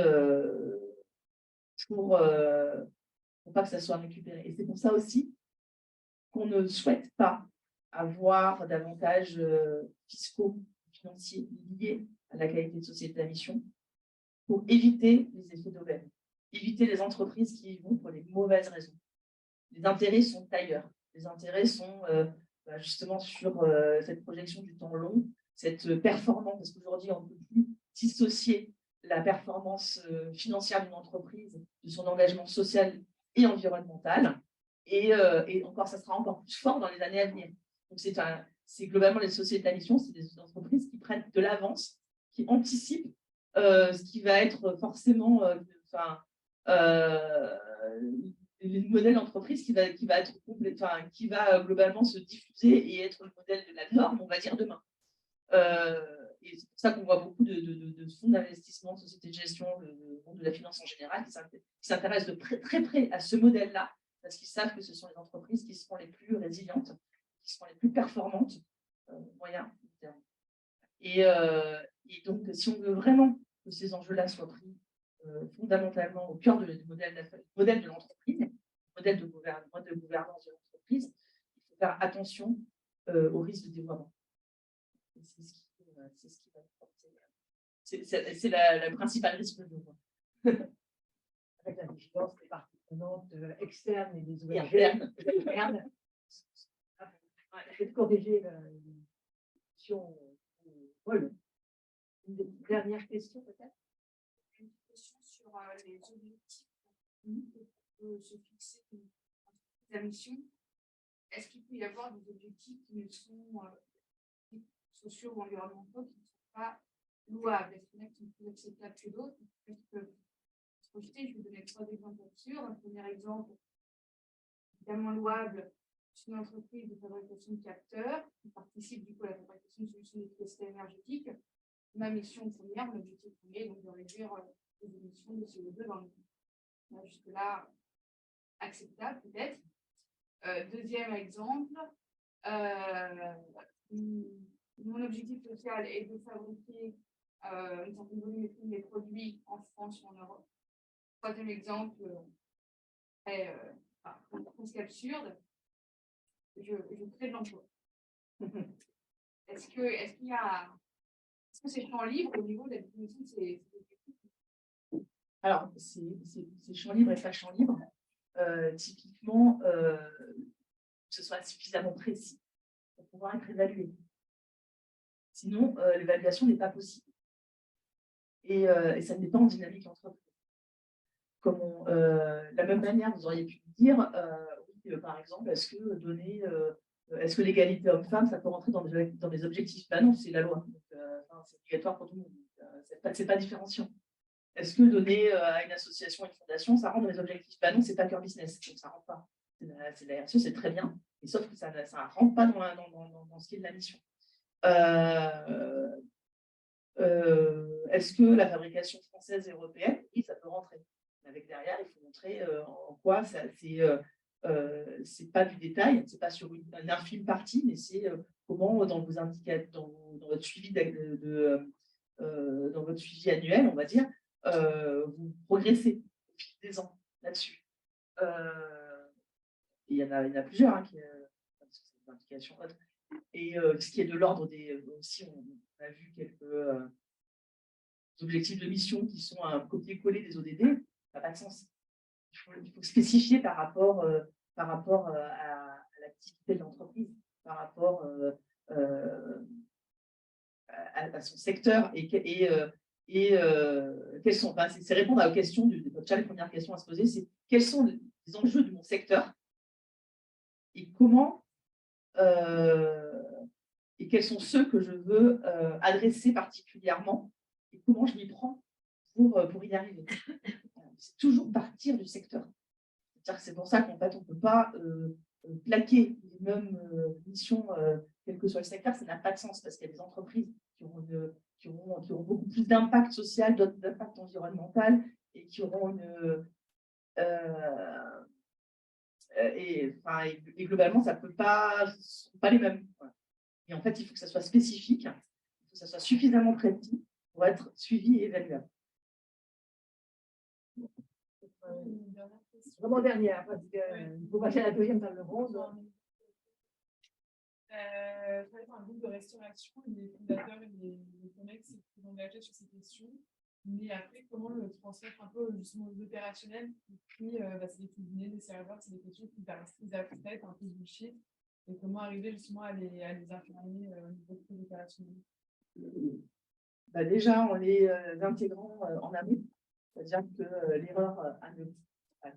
pour pas que ça soit récupéré. Et c'est pour ça aussi qu'on ne souhaite pas avoir davantage fiscaux, financiers liés à la qualité de société à mission pour éviter les effets d'aubaine, éviter les entreprises qui y vont pour les mauvaises raisons. Les intérêts sont ailleurs. Les intérêts sont justement sur cette projection du temps long, cette performance, parce qu'aujourd'hui, on ne peut plus dissocier la performance financière d'une entreprise de son engagement social et environnemental. Et encore, ça sera encore plus fort dans les années à venir. Donc, c'est globalement les sociétés à mission, c'est des entreprises qui prennent de l'avance, qui anticipent ce qui va être forcément le modèle d'entreprise qui va être qui va globalement se diffuser et être le modèle de la norme, on va dire, demain. Et c'est pour ça qu'on voit beaucoup de fonds d'investissement, de sociétés de gestion, le monde de la finance en général, qui s'intéressent de très près à ce modèle-là, parce qu'ils savent que ce sont les entreprises qui seront les plus résilientes, qui seront les plus performantes, moyen terme. Et donc, si on veut vraiment que ces enjeux-là soient pris fondamentalement au cœur du modèle de l'entreprise, modèle de gouvernance de l'entreprise, il faut faire attention au risque de dévoiement. C'est ce qui va porter. C'est le principal risque de dévoiement. Avec la vigilance des parties prenantes externes et des ONG internes. Je vais corriger la question. Voilà. Une dernière question, peut-être? Une question sur les objectifs que peut se fixer la mission. Est-ce qu'il peut y avoir des objectifs qui ne sont sociaux ou environnementaux qui ne sont pas louables? Est-ce qu'il y en a qui sont plus acceptables que d'autres? Est-ce qu'ils peuvent se projeter? Je vais donner 3 exemples là-dessus. Un premier exemple, évidemment louable, c'est une entreprise de fabrication de capteurs qui participe du coup à la fabrication de solutions d'efficacité énergétique. Ma mission première, mon objectif premier, donc de réduire les émissions de CO2 dans le monde. Jusque-là, acceptable peut-être. Deuxième exemple, mon objectif social est de fabriquer une certaine volumétrie des produits en France ou en Europe. Troisième exemple est presque absurde. Je crée de l'emploi. Est-ce que c'est champ libre au niveau de la définition de ces objectifs? Alors, c'est champ libre et pas champ libre. Typiquement, que ce soit suffisamment précis pour pouvoir être évalué. Sinon, l'évaluation n'est pas possible. Et ça ne dépend en dynamique entreprise. Comme la même manière, vous auriez pu me dire, oui, par exemple, est-ce que l'égalité homme-femme, ça peut rentrer dans des objectifs? Ben non, c'est la loi. C'est obligatoire pour tout le monde. C'est pas différenciant. Est-ce que donner à une association, une fondation, ça rentre dans les objectifs? Ben non, c'est pas cœur business, donc ça rentre pas. C'est la RSE, c'est très bien, mais sauf que ça ne rentre pas dans ce qui est de la mission. Est-ce que la fabrication française et européenne, oui, ça peut rentrer. Avec derrière, il faut montrer en quoi c'est pas du détail, c'est pas sur une infime partie, mais c'est comment dans vos indicateurs, dans votre suivi dans votre suivi annuel, on va dire, vous progressez au fil des ans là-dessus. Il y en a plusieurs qui parce que c'est des indications autres. Et ce qui est de l'ordre des aussi, on a vu quelques objectifs de mission qui sont un copier-coller des ODD, ça n'a pas de sens. Il faut spécifier par rapport à l'activité de l'entreprise, par rapport à son secteur et quelles sont. Enfin, c'est répondre aux questions les premières questions à se poser, c'est quels sont les enjeux de mon secteur et comment et quels sont ceux que je veux adresser particulièrement et comment je m'y prends pour y arriver. C'est toujours partir du secteur. C'est pour ça qu'en fait, on ne peut pas plaquer les mêmes missions, quel que soit le secteur, ça n'a pas de sens parce qu'il y a des entreprises qui auront beaucoup plus d'impact social, d'autres d'impact environnemental et qui auront et globalement, ça peut pas, ce sont pas les mêmes. Et en fait, il faut que ça soit spécifique, il faut que ça soit suffisamment précis pour être suivi et évaluable. Vraiment dernière, parce qu'il faut passer à la deuxième table ronde. Un groupe de restauration, les fondateurs et les collègues s'est plus engagés sur ces questions. Mais après, comment le transmettre un peu justement aux opérationnels? Puis, c'est des cuisiniers, des serveurs, c'est des questions qui paraissent très abstraites, un peu bullshit. Et comment arriver justement à les informer au niveau plus opérationnel? Déjà, en les intégrant en amont, c'est-à-dire que l'erreur à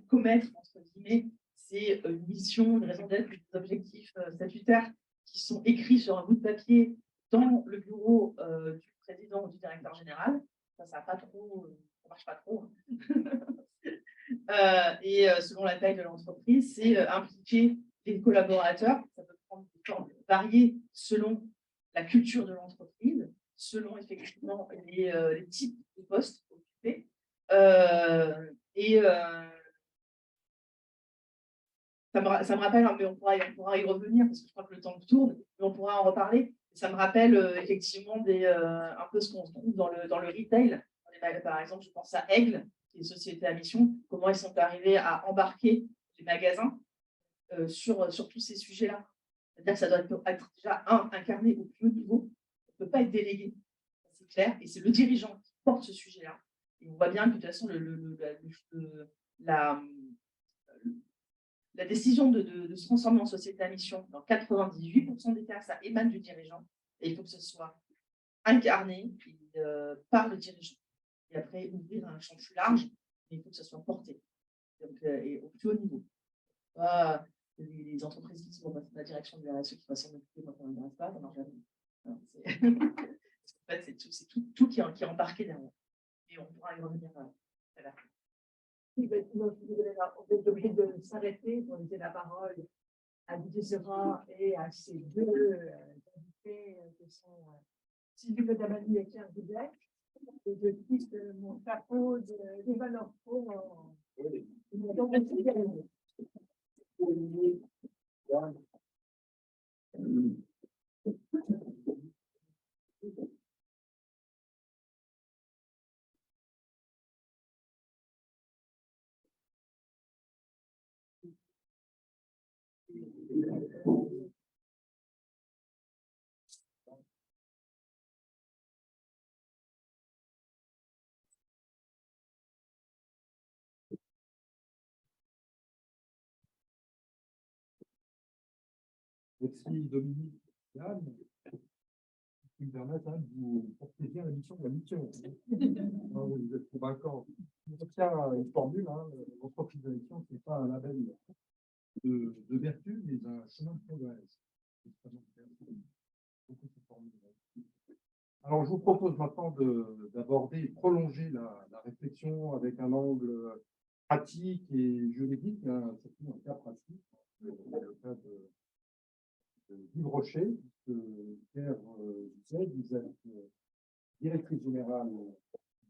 commettre, entre guillemets, c'est une mission, une raison d'être, des objectifs statutaires qui sont écrits sur un bout de papier dans le bureau du président ou du directeur général. Ça pas trop, ça marche pas trop. Et selon la taille de l'entreprise, c'est impliquer les collaborateurs. Ça peut prendre des formes variées selon la culture de l'entreprise, selon effectivement les types de postes occupés. Ça me rappelle, mais on pourra y revenir parce que je crois que le temps tourne, mais on pourra en reparler. Ça me rappelle effectivement un peu ce qu'on trouve dans le retail. Par exemple, je pense à Aigle, qui est une société à mission, comment ils sont arrivés à embarquer les magasins sur tous ces sujets-là. C'est-à-dire que ça doit être déjà incarné au plus haut niveau. Ça ne peut pas être délégué, c'est clair, et c'est le dirigeant qui porte ce sujet-là. Et on voit bien que de toute façon, la décision de se transformer en société à mission, dans 98% des cas, ça émane du dirigeant. Et il faut que ce soit incarné par le dirigeant. Et après, ouvrir un champ plus large, mais il faut que ça soit porté. Donc, et au plus haut niveau. Les entreprises qui sont dans la direction de la RSE qui va s'en occuper, moi, ça ne m'intéresse pas, ça marche jamais. En fait, c'est tout qui est embarqué derrière. Et on pourra y revenir à la fin. Oui, on est obligé de s'arrêter pour laisser la parole à Didier Serin et à ces deux invités qui sont Sylvie Dabani et Claire Goubet. Et je quitte mon chapeau des valeurs pour Merci Dominique. Yann, qui me permettent de vous porter bien la mission de la mission. Vous êtes convaincants. Je tiens à une formule, l'entreprise de mission, ce n'est pas un label de vertu, mais un chemin de progrès. Beaucoup de formules. Alors, je vous propose maintenant d'aborder et prolonger la réflexion avec un angle pratique et juridique, surtout un cas pratique, le cas de Yves Rocher, Pierre disait, vous êtes directrice générale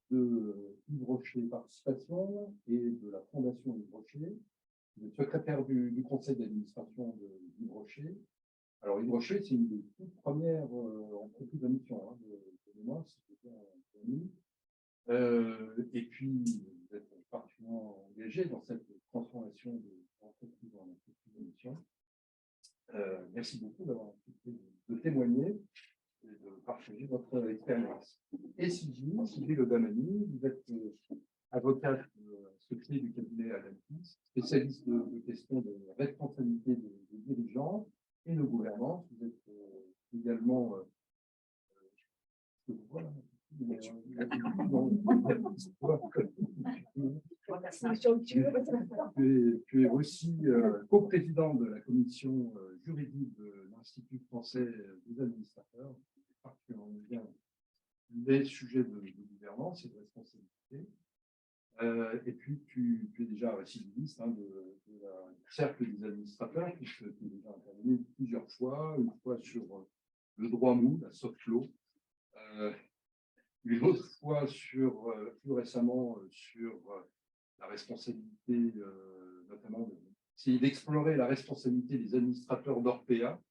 de Yves Rocher Participation et de la Fondation Yves Rocher, vous êtes secrétaire du conseil d'administration de Yves Rocher. Alors, Yves Rocher, c'est une des toutes premières entreprises à mission de mémoire, si je bien connu. Et puis, vous êtes particulièrement engagé dans cette transformation de l'entreprise en entreprise à mission. Merci beaucoup d'avoir accepté de témoigner et de partager votre expérience. Et Sylvie Le Damani, vous êtes avocate secret du cabinet Adentis, spécialiste de questions de responsabilité des dirigeants et de gouvernance. Vous êtes également tu es aussi coprésidente de la commission juridique de l'Institut français des administrateurs, particulièrement bien les sujets de gouvernance et de responsabilité. Et puis, tu es déjà récidiviste de la cercle des administrateurs, puisque tu es déjà intervenu plusieurs fois, une fois sur le droit mou, la soft law, une autre fois plus récemment sur la responsabilité, notamment essayer d'explorer la responsabilité des administrateurs d'Orpea.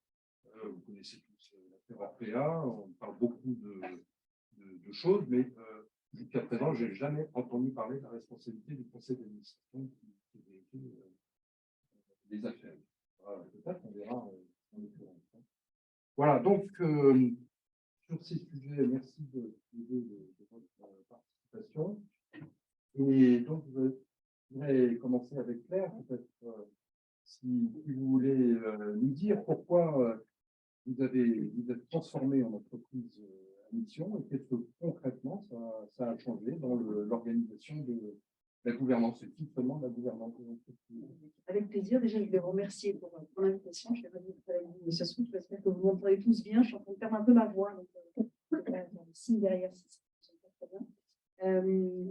Vous connaissez tous l'affaire Orpea, on parle beaucoup de choses, mais jusqu'à présent, je n'ai jamais entendu parler de la responsabilité du conseil d'administration qui véhicule des affaires. Peut-être on verra en l'occurrence. Voilà, donc sur ces sujets, merci de votre participation. Et donc, je voudrais commencer avec Claire, peut-être si vous voulez nous dire pourquoi vous êtes transformé en entreprise à mission et qu'est-ce que concrètement ça a changé dans l'organisation de la gouvernance et tout seulement de la gouvernance de l'entreprise. Avec plaisir. Déjà, je vais vous remercier pour l'invitation. Je vais revenir avec vous, ce soir. J'espère que vous m'entendez tous bien. Je suis en train de perdre un peu ma voix. Donc, signe derrière, si ça ne pas très bien.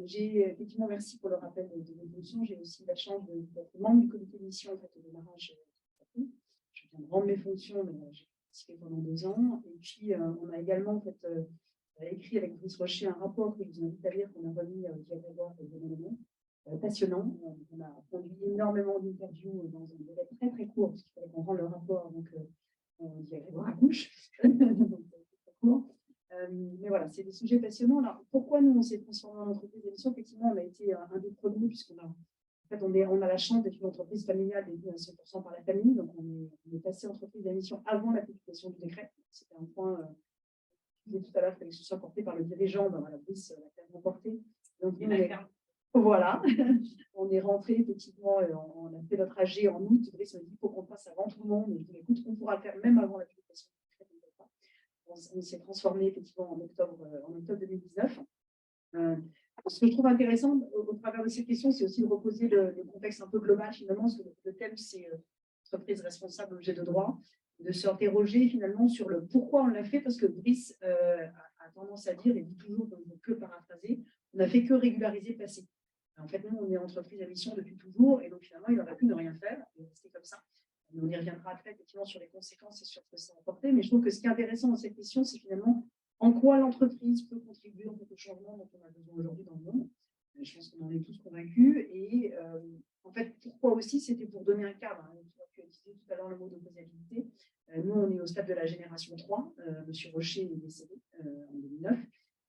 J'ai effectivement, merci pour le rappel de l'évolution. J'ai aussi la chance d'être membre du comité de mission en fait, au démarrage. Je viens de rendre mes fonctions, mais j'ai participé pendant 2 ans. Et puis, on a également en fait, écrit avec Brice Rocher un rapport que je vous invite à lire, qu'on a remis via Grégoire et Benoît. Passionnant. On a conduit énormément d'interviews dans un délai très très court, parce qu'il fallait qu'on rende le rapport, donc on dit à Grégoire à bouche. Mais voilà, c'est des sujets passionnants. Alors, pourquoi nous, on s'est transformé en entreprise d'émission? Effectivement, on a été un des premiers, puisqu'on a, en fait, on a la chance d'être une entreprise familiale détenue à 100% par la famille, donc on est passé entreprise d'émission avant la publication du décret. C'était un point, je disais tout à l'heure, il fallait que ce soit porté par le dirigeant, ben, voilà, Brice l'a clairement porté. Donc, voilà, on est rentré effectivement, on a fait notre AG en août. Brice m'a dit qu'il faut qu'on fasse avant tout le monde. Et je dis écoute, on pourra le faire même avant la publication. On s'est transformé effectivement en octobre 2019. Ce que je trouve intéressant au travers de ces questions, c'est aussi de reposer le contexte un peu global finalement, parce que le thème c'est entreprise responsable, objet de droit, de s'interroger finalement sur le pourquoi on l'a fait, parce que Brice a tendance à dire, et dit toujours, donc, que paraphraser, on n'a fait que régulariser le passé. En fait, nous, on est entreprise à mission depuis toujours, et donc finalement, il aurait pu ne rien faire, et rester comme ça. On y reviendra après, effectivement, sur les conséquences et sur ce que ça a apporté, mais je trouve que ce qui est intéressant dans cette question, c'est finalement en quoi l'entreprise peut contribuer en fait, au changement dont on a besoin aujourd'hui dans le monde. Je pense qu'on en est tous convaincus, et en fait, pourquoi aussi, c'était pour donner un cadre. Tu as utilisé tout à l'heure le mot d'opposabilité. Nous, on est au stade de la génération 3. Monsieur Rocher est décédé en 2009.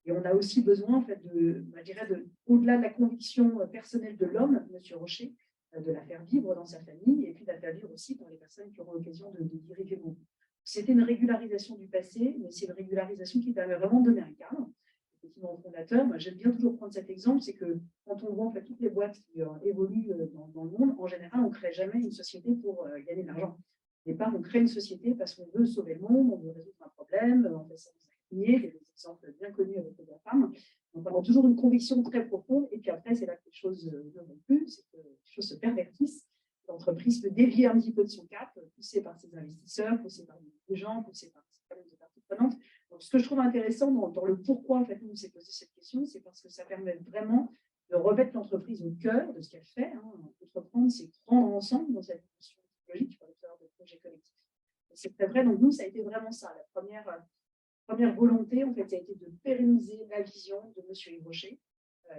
Et on a aussi besoin, en fait, je dirais, au-delà de la conviction personnelle de l'homme, M. Rocher, de la faire vivre dans sa famille et puis de la faire vivre aussi par les personnes qui auront l'occasion de diriger le monde. C'était une régularisation du passé, mais c'est une régularisation qui permet vraiment de donner un cadre. Effectivement, au fondateur, moi, j'aime bien toujours prendre cet exemple, c'est que quand on voit en fait, toutes les boîtes qui évoluent dans le monde, en général, on ne crée jamais une société pour gagner de l'argent. Au départ, on crée une société parce qu'on veut sauver le monde, on veut résoudre un problème, on fait ça dans un cabinet, il y a des exemples bien connus avec les femmes. Donc, on a toujours une conviction très profonde, et puis après, c'est là que les choses ne vont plus, c'est que les choses se pervertissent. L'entreprise peut dévier un petit peu de son cap, poussée par ses investisseurs, poussée par des gens, poussée par des parties prenantes. Donc, ce que je trouve intéressant dans le pourquoi, en fait, nous, on s'est posé cette question, c'est parce que ça permet vraiment de remettre l'entreprise au cœur de ce qu'elle fait. Entreprendre, c'est prendre ensemble dans cette dimension psychologique, tu parlais tout à l'heure de projet collectif. Et c'est très vrai, donc nous, ça a été vraiment ça. La première volonté, en fait, ça a été de pérenniser la vision de M. Yves Rocher,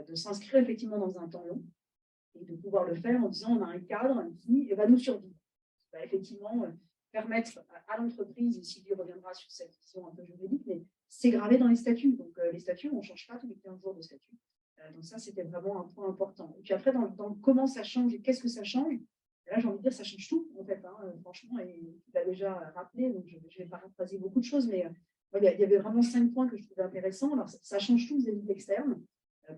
de s'inscrire effectivement dans un temps long, et de pouvoir le faire en disant on a un cadre qui va nous survivre, qui va effectivement permettre à l'entreprise, et Sylvie reviendra sur cette vision un peu juridique, mais c'est gravé dans les statuts. Donc les statuts, on ne change pas tous les 15 jours de statut. Donc ça, c'était vraiment un point important. Et puis après, dans comment ça change et qu'est-ce que ça change, là, j'ai envie de dire, ça change tout, en fait. Franchement, et tu l'as déjà rappelé, donc je vais paraphraser beaucoup de choses, mais il y avait vraiment 5 points que je trouvais intéressants. Alors, ça change tout vis-à-vis de l'externe,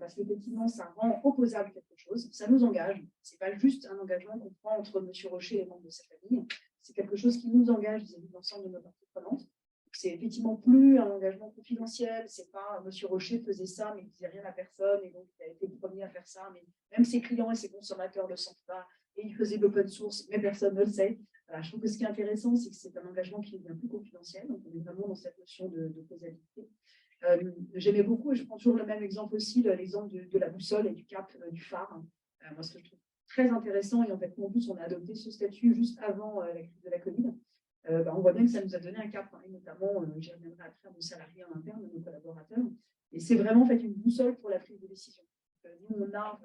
parce qu'effectivement, ça rend opposable quelque chose, ça nous engage. Ce n'est pas juste un engagement qu'on prend entre M. Rocher et les membres de sa famille, c'est quelque chose qui nous engage vis-à-vis de l'ensemble de nos parties prenantes. C'est effectivement plus un engagement confidentiel, c'est pas M. Rocher faisait ça, mais il ne disait rien à personne, et donc il a été le premier à faire ça, mais même ses clients et ses consommateurs ne le sentent pas, et il faisait de l'open source, mais personne ne le sait. Voilà, je trouve que ce qui est intéressant, c'est que c'est un engagement qui devient plus confidentiel, donc on est vraiment dans cette notion de causalité. J'aimais beaucoup, et je prends toujours le même exemple aussi, l'exemple de la boussole et du cap du phare. Moi, ce que je trouve très intéressant, et en fait, nous, en plus, on a adopté ce statut juste avant la crise de la Covid. On voit bien que ça nous a donné un cap, et notamment, j'y reviendrai après, nos salariés en interne, nos collaborateurs. Et c'est vraiment fait une boussole pour la prise de décision. Nous, on a,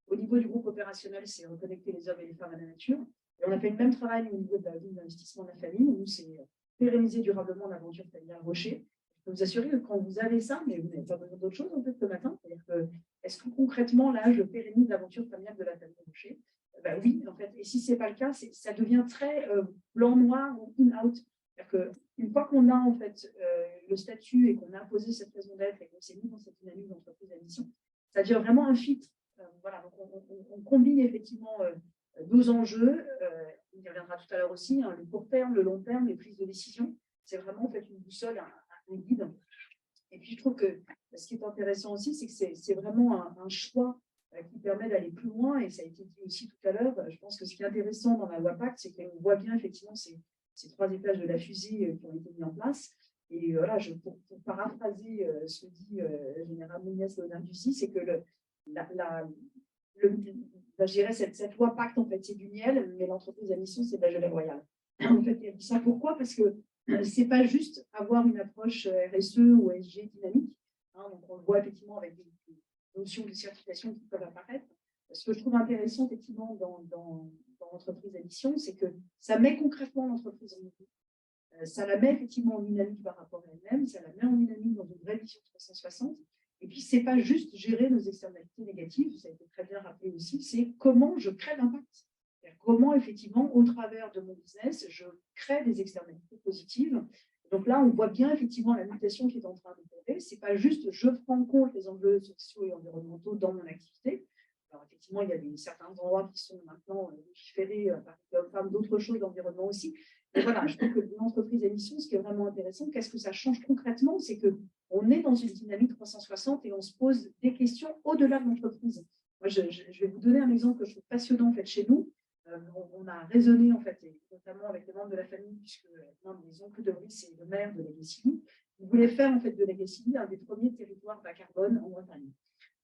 au niveau du groupe opérationnel, c'est reconnecter les hommes et les femmes à la nature. Et on a fait le même travail au niveau de la ligne d'investissement de la famille. Nous, c'est pérenniser durablement l'aventure familiale Rocher. Je peux vous assurer que quand vous avez ça, mais vous n'avez pas besoin d'autre chose en fait le matin. C'est-à-dire que, est-ce que concrètement, là, je pérennise l'aventure familiale de la famille Rocher? Oui, en fait. Et si ce n'est pas le cas, ça devient très blanc-noir ou in-out. C'est-à-dire qu'une fois qu'on a en fait le statut et qu'on a posé cette raison d'être et qu'on s'est mis dans cette dynamique d'entreprise à mission, ça devient vraiment un filtre. Voilà, donc on combine effectivement nos enjeux. On y reviendra tout à l'heure aussi, le court terme, le long terme, les prises de décision. C'est vraiment en fait une boussole, un guide. Et puis je trouve que ce qui est intéressant aussi, c'est que c'est vraiment un choix qui permet d'aller plus loin, et ça a été dit aussi tout à l'heure. Je pense que ce qui est intéressant dans la loi Pacte, c'est qu'on voit bien effectivement ces 3 étages de la fusée qui ont été mis en place. Et voilà, pour paraphraser ce que dit le général Léonard-Ducy, c'est que je dirais cette loi Pacte, en fait, c'est du miel, mais l'entreprise à mission, c'est de la gelée royale. En fait, elle dit ça pourquoi? Parce que c'est pas juste avoir une approche RSE ou ESG dynamique. Donc on le voit effectivement avec des notions de certification qui peuvent apparaître. Ce que je trouve intéressant effectivement dans l'entreprise à mission, c'est que ça met concrètement l'entreprise en mouvement. Ça la met effectivement en dynamique par rapport à elle-même, ça la met en dynamique dans une vraie vision 360. Et puis, ce n'est pas juste gérer nos externalités négatives, ça a été très bien rappelé aussi, c'est comment je crée l'impact. Comment, effectivement, au travers de mon business, je crée des externalités positives. Donc là, on voit bien, effectivement, la mutation qui est en train de tomber. Ce n'est pas juste je prends en compte les enjeux sociaux et environnementaux dans mon activité. Alors, effectivement, il y a certains endroits qui sont maintenant légiférés par les hommes-femmes, d'autres choses d'environnement aussi. Et voilà, je trouve que l'entreprise à mission, ce qui est vraiment intéressant, qu'est-ce que ça change concrètement? C'est qu'on est dans une dynamique 360 et on se pose des questions au-delà de l'entreprise. Moi, je vais vous donner un exemple que je trouve passionnant en fait, chez nous. On a raisonné, en fait, et notamment avec les membres de la famille, puisque l'un des oncles de Brice est le maire de Legacy. Ils voulaient faire en fait, de Legacy un des premiers territoires bas carbone en Bretagne.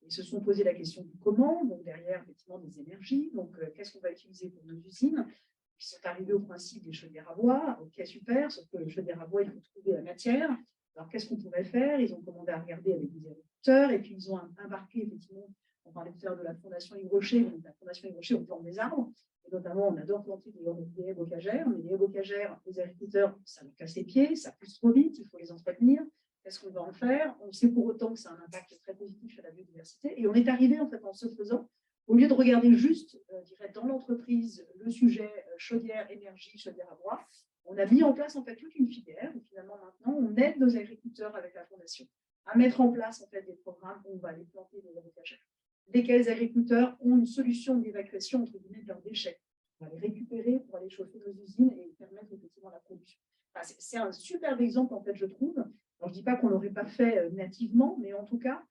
Ils se sont posé la question du comment, donc derrière, effectivement, des énergies. Donc, qu'est-ce qu'on va utiliser pour nos usines? Ils sont arrivés au principe des chaudières à bois. Ok, super, sauf que les chaudières à bois, il faut trouver la matière. Alors, qu'est-ce qu'on pourrait faire? Ils ont commandé à regarder avec des agriculteurs, et puis ils ont embarqué, effectivement, on parlait tout à l'heure de la Fondation Yves Rocher. Donc, la Fondation Yves Rocher, on plante des arbres. Et notamment, on adore planter des haies bocagères, mais les haies bocagères, les agriculteurs, ça nous casse les pieds, ça pousse trop vite, il faut les entretenir. Qu'est-ce qu'on va en faire? On sait pour autant que ça a un impact très positif sur la biodiversité. Et on est arrivé, en fait, en se faisant, au lieu de regarder juste, dans l'entreprise, le sujet chaudière, énergie, chaudière à bois, on a mis en place, en fait, toute une filière. Et finalement, maintenant, on aide nos agriculteurs avec la Fondation à mettre en place, en fait, des programmes où on va aller planter des haies bocagères, desquels les agriculteurs ont une solution d'évacuation, entre guillemets, de leurs déchets. On va les récupérer pour aller chauffer nos usines et permettre effectivement la production. Enfin, c'est un superbe exemple, en fait, je trouve. Alors, je ne dis pas qu'on ne l'aurait pas fait nativement, mais en tout cas,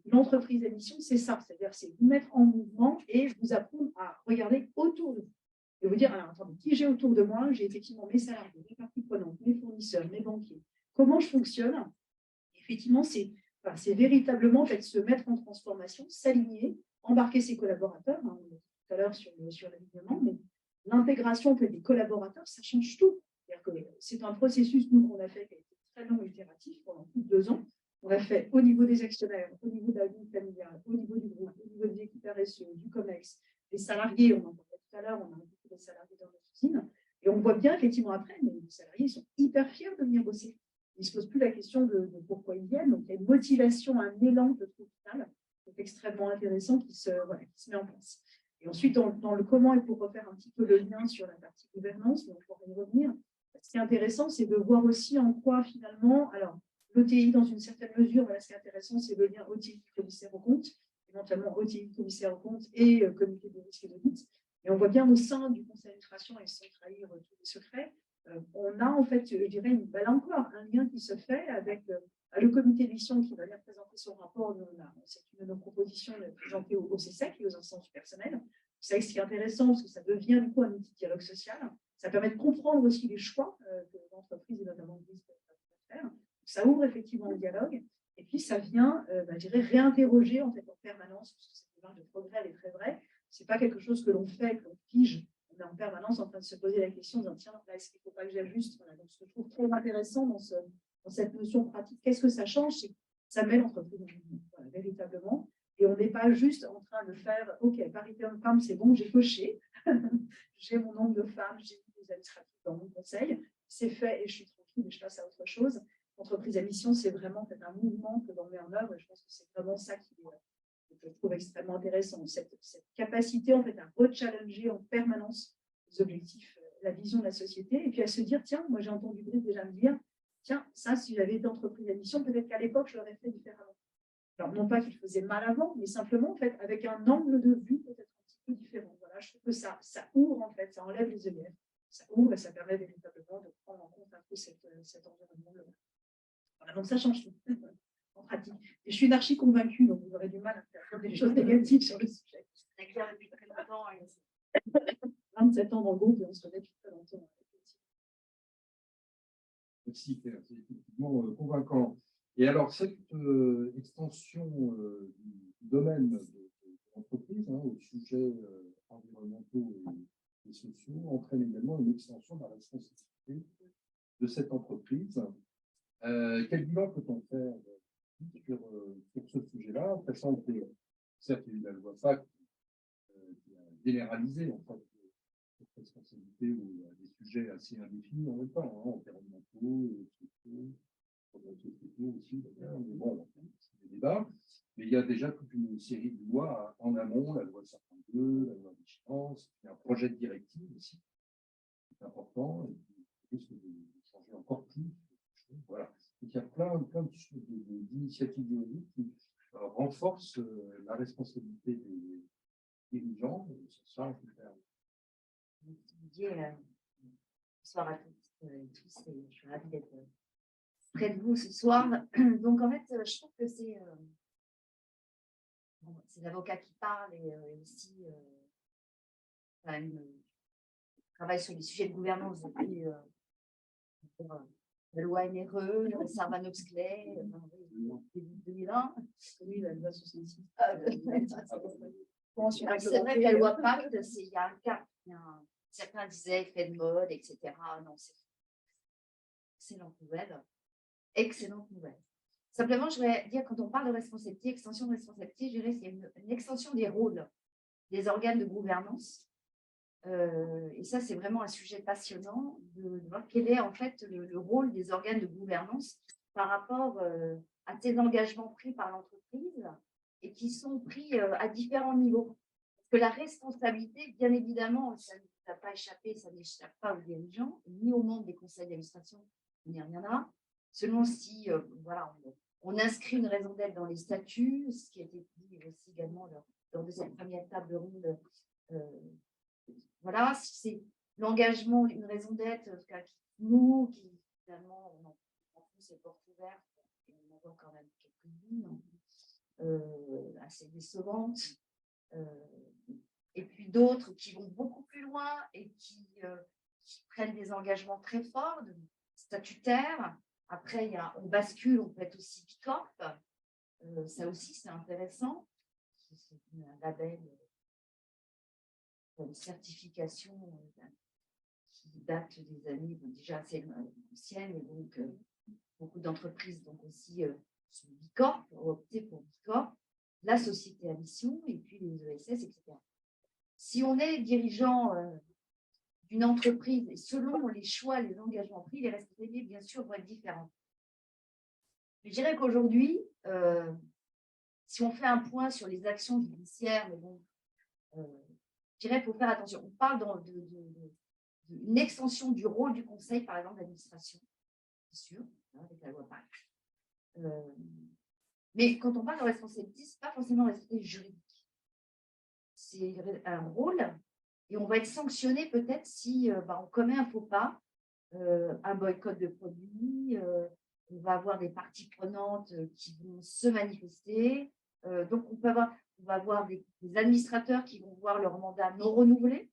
l'entreprise à mission, c'est ça. C'est-à-dire, c'est vous mettre en mouvement et vous apprendre à regarder autour de vous. Et vous dire, alors, attendez, qui j'ai autour de moi? J'ai effectivement mes salariés, mes parties prenantes, mes fournisseurs, mes banquiers. Comment je fonctionne? Effectivement, c'est véritablement en fait, se mettre en transformation, s'aligner, embarquer ses collaborateurs. Hein, on l'a dit tout à l'heure sur l'alignement, mais l'intégration en fait, des collaborateurs, ça change tout. C'est un processus, nous, qu'on a fait qui a été très long et itératif pendant plus de 2 ans. On l'a fait au niveau des actionnaires, au niveau de la vie familiale, au niveau du groupe, au niveau des équipes RSE, du COMEX, des salariés, on en parlait tout à l'heure, on a beaucoup de salariés dans notre usine. Et on voit bien, effectivement, après, mais les salariés sont hyper fiers de venir bosser. Ils ne se posent plus la question de pourquoi ils viennent. Donc, il y a une motivation, un élan de tout final qui est extrêmement intéressant qui se met en place. Et ensuite, dans le comment, et pour refaire un petit peu le lien sur la partie gouvernance, donc pour y revenir, ce qui est intéressant, c'est de voir aussi en quoi, finalement, alors, l'OTI, dans une certaine mesure, voilà, ce qui est intéressant, c'est le lien OTI commissaire au compte, éventuellement OTI commissaire au compte et comité de risque et d'audit. Et on voit bien au sein du conseil d'administration, et sans trahir tous les secrets, on a en fait, je dirais, là encore, un lien qui se fait avec le comité de mission qui va bien présenter son rapport. C'est une de nos propositions présentée au CSEC et aux instances du personnel. C'est ce qui est intéressant parce que ça devient du coup un outil de dialogue social. Ça permet de comprendre aussi les choix que l'entreprise et notamment le business peuvent faire. Ça ouvre effectivement le dialogue et puis ça vient, je dirais, réinterroger en fait en permanence, parce que cette démarche de progrès, elle est très vraie. C'est pas quelque chose que l'on fait, que l'on pige. On est en permanence en train de se poser la question de tiens, là, est-ce qu'il ne faut pas que j'ajuste? Voilà. Donc, ce que je trouve très intéressant dans cette notion pratique, qu'est-ce que ça change? C'est que ça met l'entreprise en mouvement, voilà, véritablement. Et on n'est pas juste en train de faire OK, parité homme-femme, c'est bon, j'ai coché. J'ai mon nombre de femmes, j'ai mis des administratifs dans mon conseil, c'est fait et je suis tranquille et je passe à autre chose. L'entreprise à mission, c'est vraiment un mouvement que l'on met en œuvre et je pense que c'est vraiment ça que je trouve extrêmement intéressant, cette capacité en fait à rechallenger en permanence les objectifs, la vision de la société, et puis à se dire, tiens, moi j'ai entendu Brice déjà me dire, tiens, ça, si j'avais été entreprise à mission, peut-être qu'à l'époque, je l'aurais fait différemment. Alors, non pas qu'il faisait mal avant, mais simplement, en fait, avec un angle de vue peut-être un petit peu différent. Voilà, je trouve que ça ouvre, en fait, ça enlève les œillères, ça ouvre et ça permet véritablement de prendre en compte un peu cet environnement global. Voilà, donc ça change tout. En pratique. Et je suis une archi convaincue, donc vous aurez du mal à faire des choses négatives sur le sujet. C'est clair depuis très longtemps. 27 ans dans le groupe et on se connaît depuis très longtemps. Merci, Claire, c'est effectivement convaincant. Et alors, cette extension du domaine de l'entreprise aux sujets environnementaux et sociaux entraîne également une extension de la responsabilité de cette entreprise. Quel bilan peut-on faire sur ce sujet-là, sachant que certes, il y a eu la loi PAC qui a généralisé en fait cette responsabilité où il y a des sujets assez indéfinis en même temps, environnementaux, sociétaux aussi, d'ailleurs. Mais bon, c'est des débats. Mais il y a déjà toute une série de lois en amont, la loi 52, la loi vigilance, il y a un projet de directive aussi, qui est important et qui risque de changer encore plus. Voilà. Donc, il y a plein d'initiatives juridiques qui renforcent la responsabilité des dirigeants. Ça, Bonsoir à toutes et tous, et je suis ravie d'être près de vous ce soir. Donc, en fait, je trouve que c'est l'avocat qui parle et ici, quand même, travaille sur les sujets de gouvernance depuis la loi NRE, Sarbanes-Oxley, début 2001. Oui, la loi 66. C'est vrai que la loi Pacte, il y a un cap. Certains disaient effet de mode, etc. Non, c'est excellente nouvelle. Excellente nouvelle. Simplement, je voudrais dire, quand on parle de responsabilité, extension de responsabilité, je dirais qu'il y a une extension des rôles des organes de gouvernance. Et ça, c'est vraiment un sujet passionnant de voir quel est en fait le rôle des organes de gouvernance par rapport à ces engagements pris par l'entreprise et qui sont pris à différents niveaux. Parce que la responsabilité, bien évidemment, ça ne nous a pas échappé, ça n'échappe pas aux dirigeants, ni aux membres des conseils d'administration, il n'y en a. Selon si voilà, on inscrit une raison d'être dans les statuts, ce qui a été dit aussi également lors de cette première table ronde voilà, si c'est l'engagement, une raison d'être, en tout cas, qui nous, qui finalement, on en fout ses portes ouvertes, et on en voit quand même quelques-unes, assez décevantes, et puis d'autres qui vont beaucoup plus loin et qui prennent des engagements très forts, statutaires. Après, on bascule, on peut être aussi Bicorp. Ça aussi, c'est intéressant. C'est un label, une certification qui date des années déjà assez anciennes. Et donc, beaucoup d'entreprises donc aussi sont Bicorp, ont opté pour Bicorp, la société à mission et puis les ESS, etc. Si on est dirigeant d'une entreprise et selon les choix, les engagements pris, les responsabilités, bien sûr, vont être différentes. Je dirais qu'aujourd'hui, si on fait un point sur les actions judiciaires, mais bon, je dirais qu'il faut faire attention. On parle d'une extension du rôle du conseil, par exemple, d'administration, bien sûr, avec la loi PAC. Mais quand on parle de responsabilité, ce n'est pas forcément responsabilité juridique. C'est un rôle, et on va être sanctionné peut-être si on commet un faux pas, un boycott de produits, on va avoir des parties prenantes qui vont se manifester. Donc, on va avoir des administrateurs qui vont voir leur mandat non renouvelé.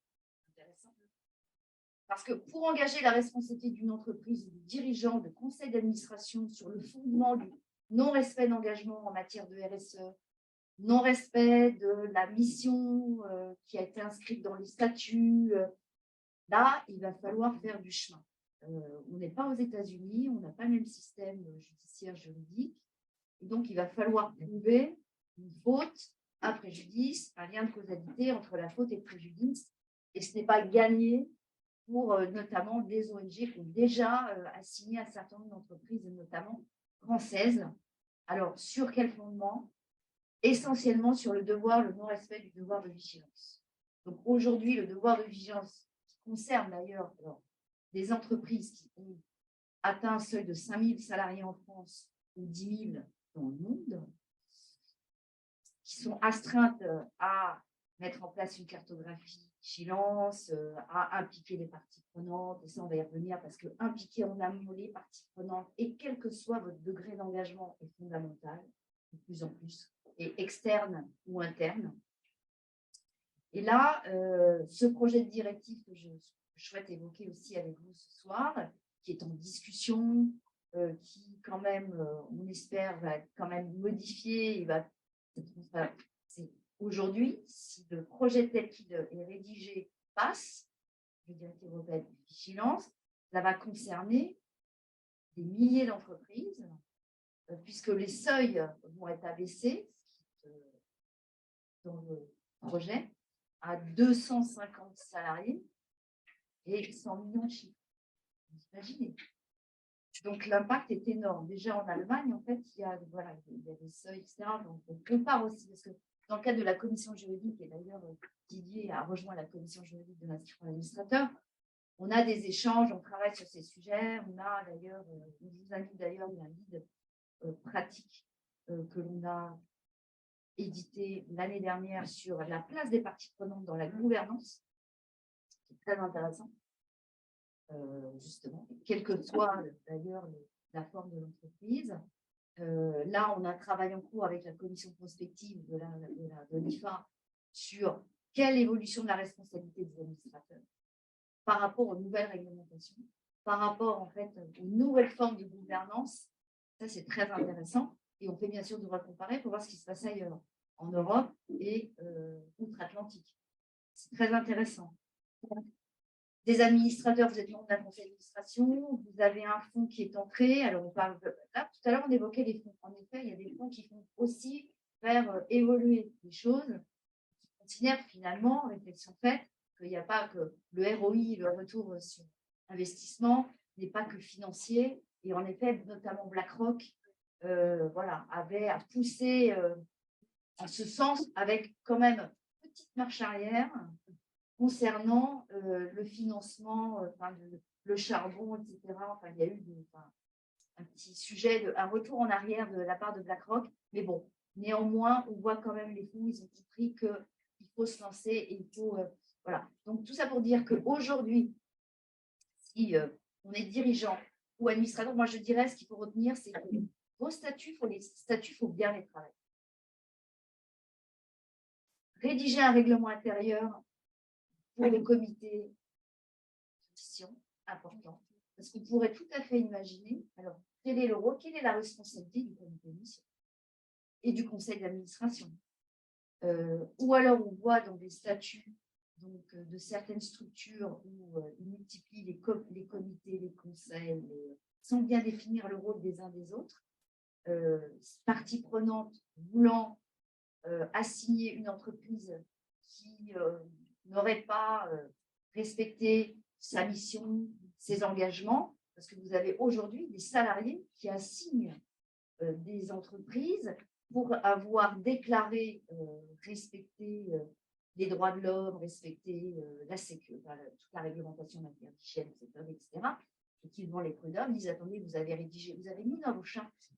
Intéressant. Parce que pour engager la responsabilité d'une entreprise, du dirigeant, de conseil d'administration sur le fondement du non-respect d'engagement en matière de RSE, non-respect de la mission qui a été inscrite dans les statuts, là, il va falloir faire du chemin. On n'est pas aux États-Unis, on n'a pas le même système judiciaire juridique. Et donc, il va falloir prouver une faute, un préjudice, un lien de causalité entre la faute et le préjudice. Et ce n'est pas gagné pour notamment des ONG qui ont déjà assigné un certain nombre d'entreprises, notamment françaises. Alors, sur quel fondement? Essentiellement sur le non-respect du devoir de vigilance. Donc, aujourd'hui, le devoir de vigilance qui concerne d'ailleurs des entreprises qui ont atteint un seuil de 5 000 salariés en France ou 10 000 dans le monde, qui sont astreintes à mettre en place une cartographie vigilance, à impliquer les parties prenantes, et ça on va y revenir parce que impliquer en amont les parties prenantes, et quel que soit votre degré d'engagement, est fondamental, de plus en plus, et externe ou interne. Et là, ce projet de directive que je souhaite évoquer aussi avec vous ce soir, qui est en discussion, qui quand même, on espère, va quand même modifier, c'est aujourd'hui, si le projet tel qu'il est rédigé passe, la directive européenne de vigilance, ça va concerner des milliers d'entreprises, puisque les seuils vont être abaissés dans le projet à 250 salariés et 100 millions de chiffres. Vous imaginez. Donc, l'impact est énorme. Déjà, en Allemagne, en fait, il y a des seuils, etc. Donc, on compare aussi, parce que dans le cadre de la commission juridique, et d'ailleurs, Didier a rejoint la commission juridique de l'Institut administrateur, on a des échanges, on travaille sur ces sujets. On a d'ailleurs, on vous invite d'ailleurs, il y a un guide pratique que l'on a édité l'année dernière sur la place des parties prenantes dans la gouvernance. C'est très intéressant. Justement, quelle que soit d'ailleurs la forme de l'entreprise. Là, on a un travail en cours avec la commission prospective de l'IFA sur quelle évolution de la responsabilité des administrateurs par rapport aux nouvelles réglementations, par rapport en fait aux nouvelles formes de gouvernance. Ça, c'est très intéressant. Et on fait bien sûr devoir comparer pour voir ce qui se passe ailleurs, en Europe et outre-Atlantique. C'est très intéressant. Des administrateurs, vous êtes membre d'un conseil d'administration, vous avez un fonds qui est entré. Alors, on parle là, tout à l'heure, on évoquait les fonds. En effet, il y a des fonds qui font aussi faire évoluer les choses, qui considèrent finalement, réflexion faite, qu'il n'y a pas que le ROI, le retour sur investissement, n'est pas que financier. Et en effet, notamment BlackRock, avait à pousser en ce sens, avec quand même une petite marche arrière, concernant le financement, le charbon, etc. Enfin, il y a eu un petit sujet, un retour en arrière de la part de BlackRock. Mais bon, néanmoins, on voit quand même les fonds, ils ont compris qu'il faut se lancer et il faut Voilà. Donc, tout ça pour dire qu'aujourd'hui, si on est dirigeant ou administrateur, moi, je dirais, ce qu'il faut retenir, c'est que vos statuts, il faut bien les travailler. Rédiger un règlement intérieur pour le comité, mission important, parce qu'on pourrait tout à fait imaginer, alors, quel est le rôle, quelle est la responsabilité du comité de mission et du conseil d'administration. Ou alors, on voit dans des statuts donc, de certaines structures où ils multiplient les comités, les conseils, sans bien définir le rôle des uns des autres. Partie prenante voulant assigner une entreprise qui n'aurait pas respecté sa mission, ses engagements, parce que vous avez aujourd'hui des salariés qui assignent des entreprises pour avoir déclaré respecter les droits de l'homme, respecter la sécurité, toute la réglementation en matière d'hygiène, etc. Et qui, devant les prud'hommes, disent attendez, vous avez rédigé, vous avez mis dans vos chartes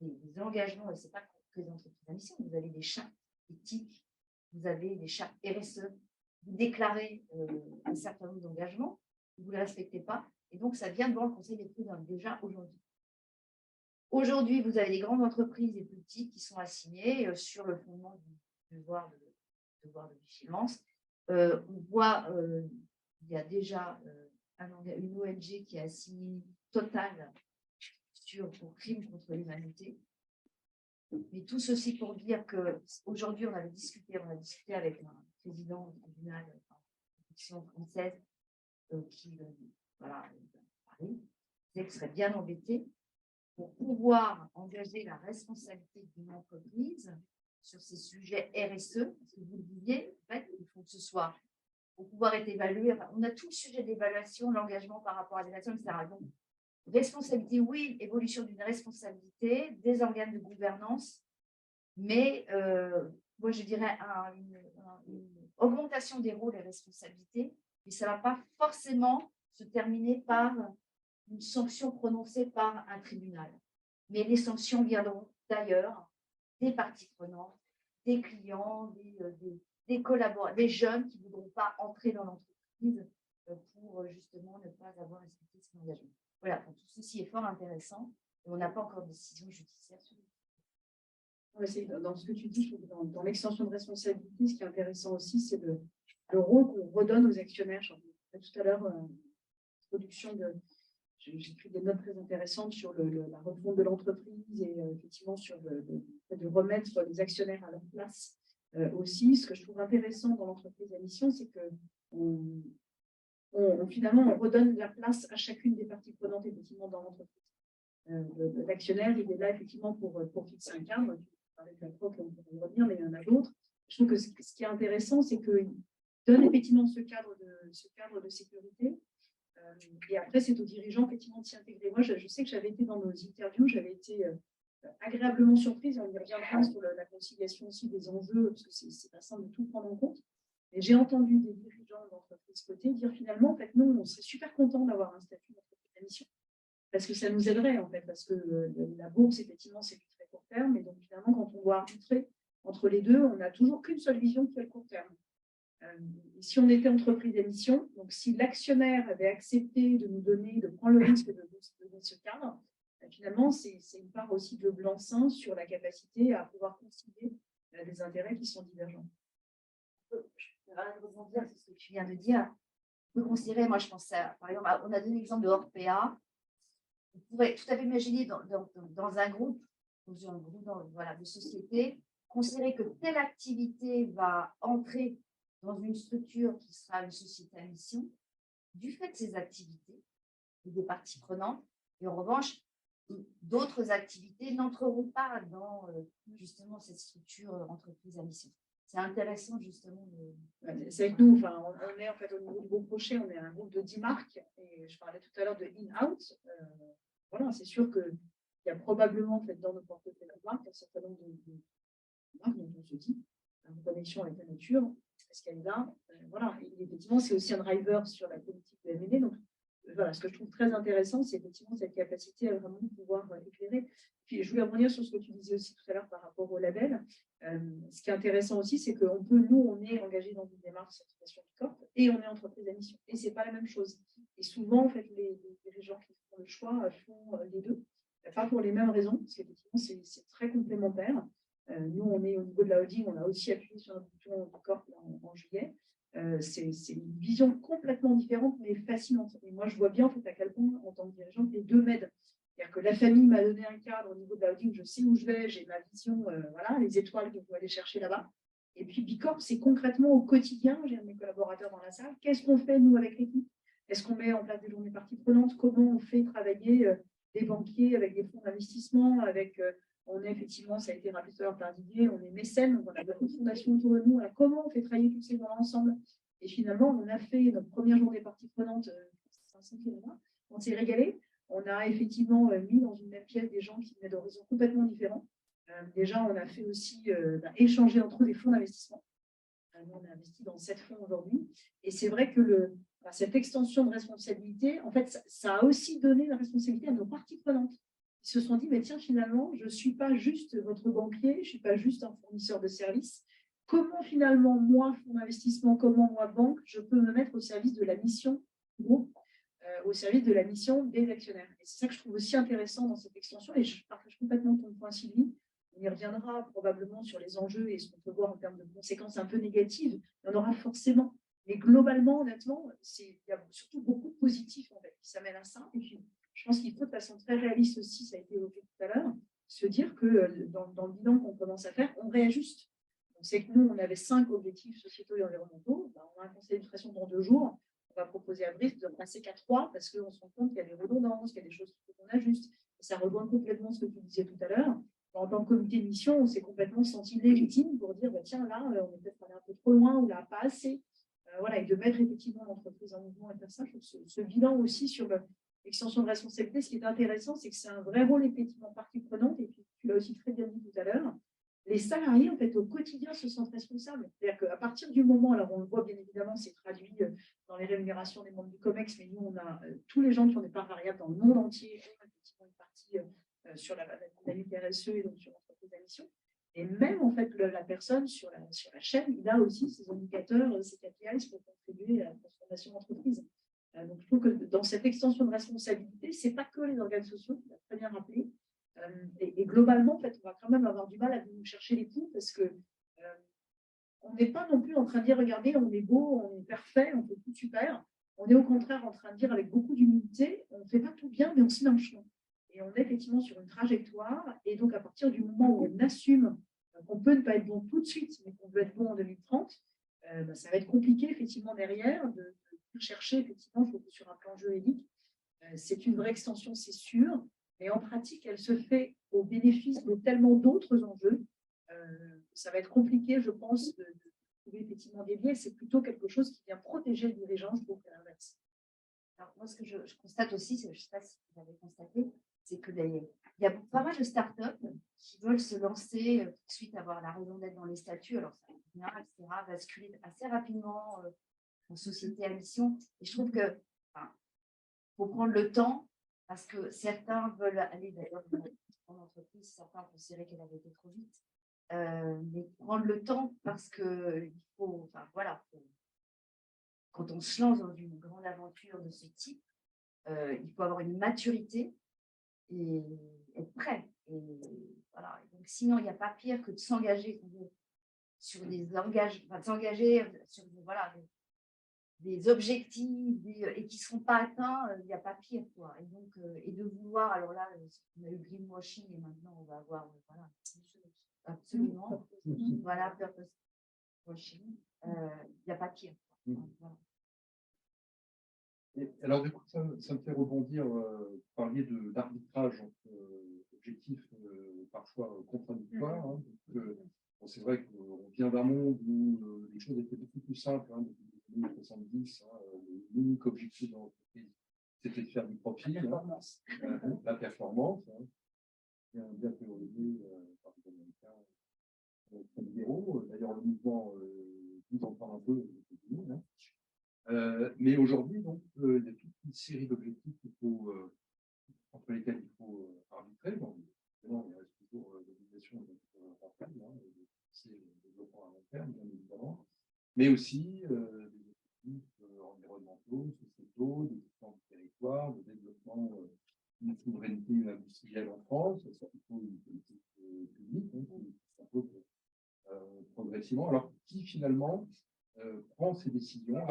des engagements, et ce n'est pas que les entreprises à mission, vous avez des chartes éthiques, vous avez des chartes RSE, vous déclarez un certain nombre d'engagements, vous ne les respectez pas, et donc ça vient devant le Conseil des prud'hommes, déjà aujourd'hui. Aujourd'hui, vous avez des grandes entreprises et plus petites qui sont assignées sur le fondement du devoir de vigilance. On voit, il y a déjà une ONG qui a assigné Total pour crimes contre l'humanité. Mais tout ceci pour dire qu'aujourd'hui, on a discuté avec un président du tribunal de protection française qui Paris, disait qu'il serait bien embêté pour pouvoir engager la responsabilité d'une entreprise sur ces sujets RSE, parce que vous le disiez, en fait, il faut que ce soit, pour pouvoir être évalué, enfin, on a tout le sujet d'évaluation, l'engagement par rapport à l'évaluation, etc. Donc, responsabilité, oui, évolution d'une responsabilité, des organes de gouvernance, mais moi je dirais une augmentation des rôles et responsabilités, mais ça ne va pas forcément se terminer par une sanction prononcée par un tribunal. Mais les sanctions viendront d'ailleurs, des parties prenantes, des clients, des collaborateurs, des jeunes qui ne voudront pas entrer dans l'entreprise pour justement ne pas avoir respecté son engagement. Voilà, donc, tout ceci est fort intéressant et on n'a pas encore de décision judiciaire sur c'est dans ce que tu dis, dans l'extension de responsabilité, ce qui est intéressant aussi, c'est le rôle qu'on redonne aux actionnaires. Tout à l'heure, j'ai pris des notes très intéressantes sur la refonte de l'entreprise et effectivement sur de remettre les actionnaires à leur place. Aussi, ce que je trouve intéressant dans l'entreprise à mission, c'est que finalement, on redonne la place à chacune des parties prenantes effectivement dans l'entreprise. L'actionnaire, il est là effectivement pour fixer un cadre. Tu parlais de la PROC, on peut revenir, mais il y en a d'autres. Je trouve que ce qui est intéressant, c'est qu'il donne effectivement ce cadre de sécurité. Et après, c'est aux dirigeants effectivement de s'y intégrer. Moi, je sais que j'avais été dans nos interviews, j'avais été agréablement surprise. On y reviendra sur la conciliation aussi des enjeux, parce que c'est pas simple de tout prendre en compte. Et j'ai entendu des dirigeants d'entreprises cotées dire finalement, en fait, nous, on serait super contents d'avoir un statut d'entreprise à mission, parce que ça nous aiderait, en fait, parce que la bourse, effectivement, c'est du très court terme, et donc finalement, quand on doit arbitrer entre les deux, on n'a toujours qu'une seule vision qui est le court terme. Si on était entreprise à mission, donc si l'actionnaire avait accepté de nous donner, de prendre le risque de donner ce cadre, finalement, c'est une part aussi de blanc-seing sur la capacité à pouvoir concilier des intérêts qui sont divergents. Je vais rebondir sur ce que tu viens de dire. On peut considérer, moi je pense, par exemple, on a donné l'exemple de Orpea. On pourrait tout à fait imaginer dans un groupe, de société, considérer que telle activité va entrer dans une structure qui sera une société à mission, du fait de ces activités et des parties prenantes, et en revanche, d'autres activités n'entreront pas dans justement cette structure entreprise à mission. C'est intéressant justement. C'est avec nous, enfin, on est en fait au niveau du groupe Rocher, on est un groupe de 10 marques, et je parlais tout à l'heure de in-out. Voilà, c'est sûr qu'il y a probablement en fait, dans nos portefeuilles de marques un certain nombre de marques dont on se dit en connexion avec la nature. Parce qu'elle est là, voilà. Et effectivement, c'est aussi un driver sur la politique de M&A. Donc, voilà, ce que je trouve très intéressant, c'est effectivement cette capacité à vraiment pouvoir éclairer. Puis, je voulais revenir sur ce que tu disais aussi tout à l'heure par rapport au label. Ce qui est intéressant aussi, c'est que nous, on est engagé dans une démarche de certification Bicorp et on est entreprise à mission. Et ce n'est pas la même chose. Et souvent, en fait, les dirigeants qui font le choix font les deux. Pas pour les mêmes raisons, parce qu'effectivement, c'est très complémentaire. Nous, on est au niveau de la holding, on a aussi appuyé sur notre bouton Bicorp en juillet. C'est une vision complètement différente, mais fascinante. Et moi, je vois bien en fait, à quel point, en tant que dirigeante, les deux m'aident. C'est-à-dire que la famille m'a donné un cadre au niveau de la holding, je sais où je vais, j'ai ma vision, voilà, les étoiles que je dois aller chercher là-bas. Et puis Bicorp, c'est concrètement au quotidien, j'ai un de mes collaborateurs dans la salle, qu'est-ce qu'on fait nous avec l'équipe? Est-ce qu'on met en place des journées parties prenantes? Comment on fait travailler des banquiers avec des fonds d'investissement, avec, on est effectivement, ça a été rappelé tout à l'heure par Didier, on est mécène, donc on a beaucoup de fondations autour de nous, alors comment on fait travailler tous ces gens ensemble? Et finalement, on a fait notre première journée partie prenante, 500 km, on s'est régalé. On a effectivement mis dans une même pièce des gens qui venaient d'horizons complètement différents. Déjà, on a fait aussi échanger entre eux des fonds d'investissement. Nous, on a investi dans 7 fonds aujourd'hui. Et c'est vrai que cette extension de responsabilité, en fait, ça a aussi donné la responsabilité à nos parties prenantes. Ils se sont dit, mais tiens, finalement, je ne suis pas juste votre banquier, je ne suis pas juste un fournisseur de services. Comment finalement, moi, fonds d'investissement, comment moi, banque, je peux me mettre au service de la mission du groupe, au service de la mission des actionnaires. Et c'est ça que je trouve aussi intéressant dans cette extension, et je partage complètement ton point, Sylvie. On y reviendra probablement sur les enjeux et ce qu'on peut voir en termes de conséquences un peu négatives. Il y en aura forcément. Mais globalement, honnêtement, il y a surtout beaucoup de positifs en fait, qui s'amènent à ça. Et puis, je pense qu'il faut de façon très réaliste aussi, ça a été évoqué tout à l'heure, se dire que dans le bilan qu'on commence à faire, on réajuste. On sait que nous, on avait 5 objectifs sociétaux et environnementaux. On a un conseil d'administration dans 2 jours. On va proposer à Brice de passer qu'à 3 parce qu'on se rend compte qu'il y a des redondances, qu'il y a des choses qu'il faut qu'on ajuste. Et ça rejoint complètement ce que tu disais tout à l'heure. En tant que comité de mission, on s'est complètement senti légitime pour dire, bah, tiens, là, on est peut-être allé un peu trop loin ou là, pas assez. Voilà, et de mettre effectivement l'entreprise en mouvement et faire ça. Je trouve ce bilan aussi sur l'extension de responsabilité, ce qui est intéressant, c'est que c'est un vrai rôle effectivement partie prenante. Et puis, tu l'as aussi très bien dit tout à l'heure. Les salariés, en fait, au quotidien, se sentent responsables. C'est-à-dire qu'à partir du moment, alors on le voit bien évidemment, c'est traduit dans les rémunérations des membres du COMEX, mais nous, on a tous les gens qui ont des parts variables dans le monde entier, effectivement, une partie sur la dynamique RSE et donc sur l'entreprise à mission. Et même, en fait, la personne sur la chaîne, il a aussi ses indicateurs, ses KPIs pour contribuer à la transformation d'entreprise. Donc, je trouve que dans cette extension de responsabilité, ce n'est pas que les organes sociaux, tu l'as très bien rappelé. Et globalement, en fait, on va quand même avoir du mal à venir chercher les coups parce que on n'est pas non plus en train de dire, regardez, on est beau, on est parfait, on fait tout super. On est au contraire en train de dire avec beaucoup d'humilité, on ne fait pas tout bien, mais on se met en chemin. Et on est effectivement sur une trajectoire. Et donc, à partir du moment où on assume qu'on peut ne pas être bon tout de suite, mais qu'on veut être bon en 2030, ça va être compliqué, effectivement, derrière, de chercher, effectivement, sur un plan juridique. C'est une vraie extension, c'est sûr. Mais en pratique, elle se fait au bénéfice de tellement d'autres enjeux. Ça va être compliqué, je pense, de trouver effectivement des biais. C'est plutôt quelque chose qui vient protéger le dirigeant, je trouve, qu'à l'inverse. Alors, moi, ce que je constate aussi, je ne sais pas si vous avez constaté, c'est qu'il y a pas mal de startups qui veulent se lancer tout de suite, avoir la raison d'être dans les statuts. Alors, ça vient, etc., basculer assez rapidement en société à mission. Et je trouve que faut prendre le temps parce que certains veulent aller d'ailleurs en entreprise, certains ont considéré qu'elle avait été trop vite. Mais prendre le temps parce que il faut, quand on se lance dans une grande aventure de ce type, il faut avoir une maturité et être prêt. Et voilà. Et donc, sinon, il n'y a pas pire que de s'engager sur des engagements, s'engager sur des objectifs et qui ne seront pas atteints, il n'y a pas pire. Quoi. Et donc, et de vouloir, alors là, on a eu greenwashing et maintenant on va avoir, absolument, voilà, purpose washing, il n'y a pas pire. Voilà. Et alors, du coup, ça me fait rebondir, parler d'arbitrage entre objectifs parfois contradictoires. Hein, c'est vrai qu'on vient d'un monde où les choses étaient beaucoup plus simples, hein, depuis les années 70. Hein, l'unique objectif de l'entreprise, c'était de faire du profit. La performance. La performance. Hein, bien théorisé par les Américains très libéraux. D'ailleurs, le mouvement nous en parle un peu. Mais aujourd'hui, donc, il y a toute une série d'objectifs entre lesquels il faut arbitrer. Bon, évidemment, il reste toujours l'obligation de mais aussi des objectifs environnementaux, sociétaux, de développement du territoire, de développement d'une souveraineté industrielle en France. Ça plutôt une politique publique qui s'impose progressivement. Alors, qui finalement prend ces décisions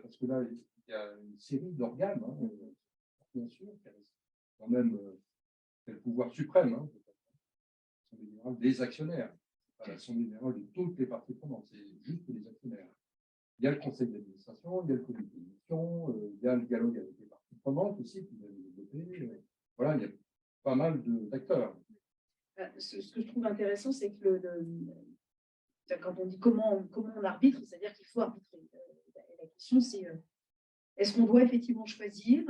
parce que là, il y a une série d'organes, bien sûr, qui a quand même le pouvoir suprême, l'Assemblée générale des actionnaires. Pas l'Assemblée générale de toutes les parties prenantes, c'est juste les actionnaires. Il y a le conseil d'administration, il y a le comité de gestion, il y a le dialogue avec les parties prenantes aussi, qui va développer. Voilà, il y a pas mal d'acteurs. Ce que je trouve intéressant, c'est que quand on dit comment on arbitre, c'est-à-dire qu'il faut arbitrer. La question, c'est est-ce qu'on doit effectivement choisir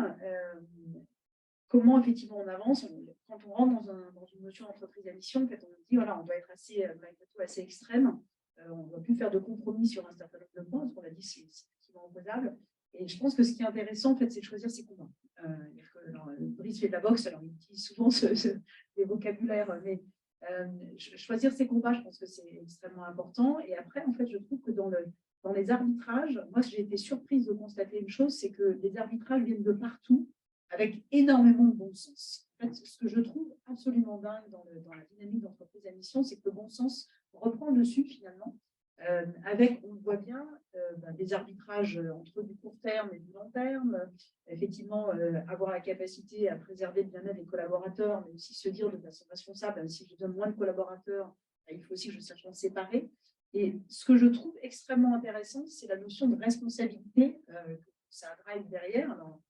comment effectivement on avance. Quand on rentre dans une notion d'entreprise à mission, en fait, on dit voilà, on doit être assez extrême. On ne doit plus faire de compromis sur un certain nombre de points, parce qu'on a dit c'est effectivement opposable. Et je pense que ce qui est intéressant, en fait, c'est de choisir ses combats. Brice fait de la boxe, alors il utilise souvent des vocabulaires, mais choisir ses combats, je pense que c'est extrêmement important. Et après, en fait, je trouve que dans les arbitrages, moi, j'ai été surprise de constater une chose, c'est que les arbitrages viennent de partout, avec énormément de bon sens. En fait, ce que je trouve absolument dingue dans la dynamique d'entreprise à mission, c'est que le bon sens reprend le dessus finalement, avec, on le voit bien, des arbitrages entre du court terme et du long terme, effectivement, avoir la capacité à préserver le bien-être des collaborateurs, mais aussi se dire de façon responsable, si je donne moins de collaborateurs, il faut aussi que je sache en séparer. Et ce que je trouve extrêmement intéressant, c'est la notion de responsabilité que ça drive derrière. Alors,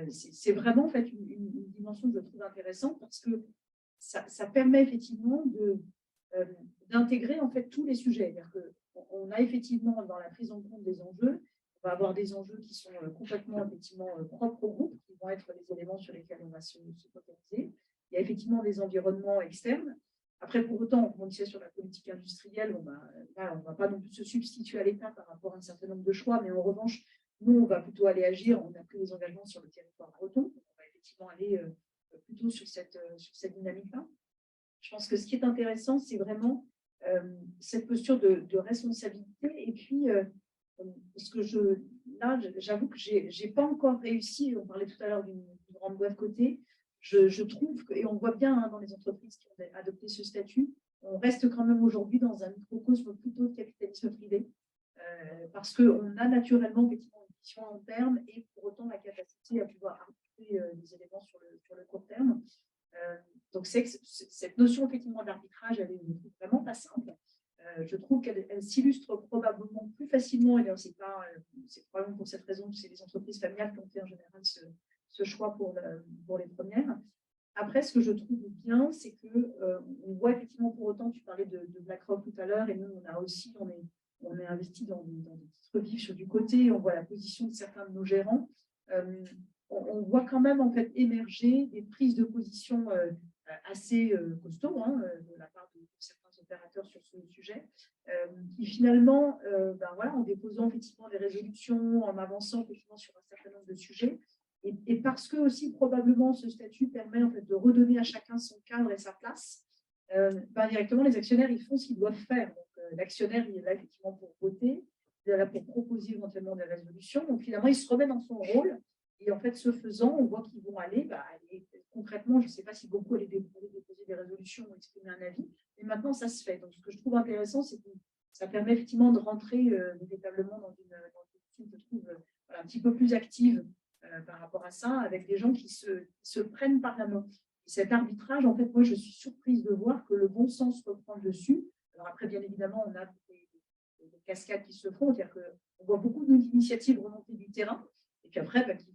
c'est vraiment en fait une dimension que je trouve intéressante parce que ça permet effectivement d'intégrer en fait tous les sujets. On a effectivement dans la prise en compte des enjeux, on va avoir des enjeux qui sont complètement effectivement propres au groupe, qui vont être les éléments sur lesquels on va se focaliser. Il y a effectivement des environnements externes. Après, pour autant, on disait sur la politique industrielle, on ne va pas non plus se substituer à l'État par rapport à un certain nombre de choix, mais en revanche, nous, on va plutôt aller agir, on a pris des engagements sur le territoire breton, on va effectivement aller plutôt sur cette dynamique-là. Je pense que ce qui est intéressant, c'est vraiment cette posture de responsabilité. Et puis, j'avoue que je n'ai pas encore réussi, on parlait tout à l'heure d'une grande boîte cotée, je trouve, et on voit bien dans les entreprises qui ont adopté ce statut, on reste quand même aujourd'hui dans un microcosme plutôt de capitalisme privé, parce qu'on a naturellement effectivement une vision à long terme et pour autant la capacité à pouvoir arbitrer des éléments sur le court terme. Donc, cette notion effectivement d'arbitrage, elle est vraiment pas simple. Je trouve qu'elle s'illustre probablement plus facilement, et c'est probablement pour cette raison que c'est les entreprises familiales qui ont fait en général ce choix pour les premières. Après, ce que je trouve bien, c'est qu'on voit effectivement pour autant, tu parlais de BlackRock tout à l'heure, et nous, on est investi dans des titres vifs sur du côté, on voit la position de certains de nos gérants. On voit quand même en fait émerger des prises de position assez costauds de la part de certains opérateurs sur ce sujet, qui finalement, en déposant effectivement des résolutions, en avançant effectivement sur un certain nombre de sujets, et parce que aussi probablement ce statut permet en fait de redonner à chacun son cadre et sa place, directement les actionnaires ils font ce qu'ils doivent faire. Donc l'actionnaire il est là effectivement pour voter, il est là pour proposer éventuellement des résolutions. Donc finalement il se remet dans son rôle. Et en fait, ce faisant, on voit qu'ils vont aller concrètement, je ne sais pas si beaucoup allaient déposer des résolutions ou exprimer un avis, mais maintenant, ça se fait. Donc, ce que je trouve intéressant, c'est que ça permet effectivement de rentrer véritablement dans une je trouve, un petit peu plus active par rapport à ça, avec des gens qui se prennent par la main. Et cet arbitrage, en fait, moi, je suis surprise de voir que le bon sens reprend le dessus. Alors après, bien évidemment, on a des cascades qui se font, c'est-à-dire qu'on voit beaucoup d'initiatives remontées du terrain, et puis après, qui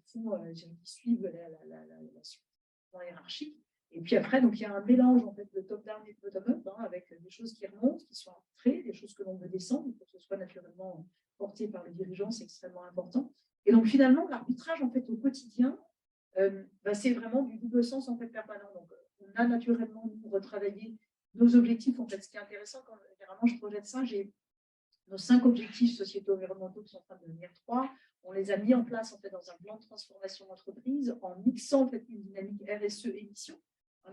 suivent la suite hiérarchique. Et puis après, donc, il y a un mélange en fait, de top-down et de bottom-up, avec des choses qui remontent, qui sont arbitrées, des choses que l'on veut descendre, pour que ce soit naturellement porté par le dirigeant, c'est extrêmement important. Et donc, finalement, l'arbitrage en fait, au quotidien, c'est vraiment du double sens en fait, permanent. Donc, on a naturellement nous, retravaillé nos objectifs. En fait, ce qui est intéressant, quand généralement je projette ça, j'ai nos 5 objectifs sociétaux environnementaux qui sont en train de devenir 3. On les a mis en place en fait, dans un plan de transformation d'entreprise en mixant en fait, une dynamique RSE émission.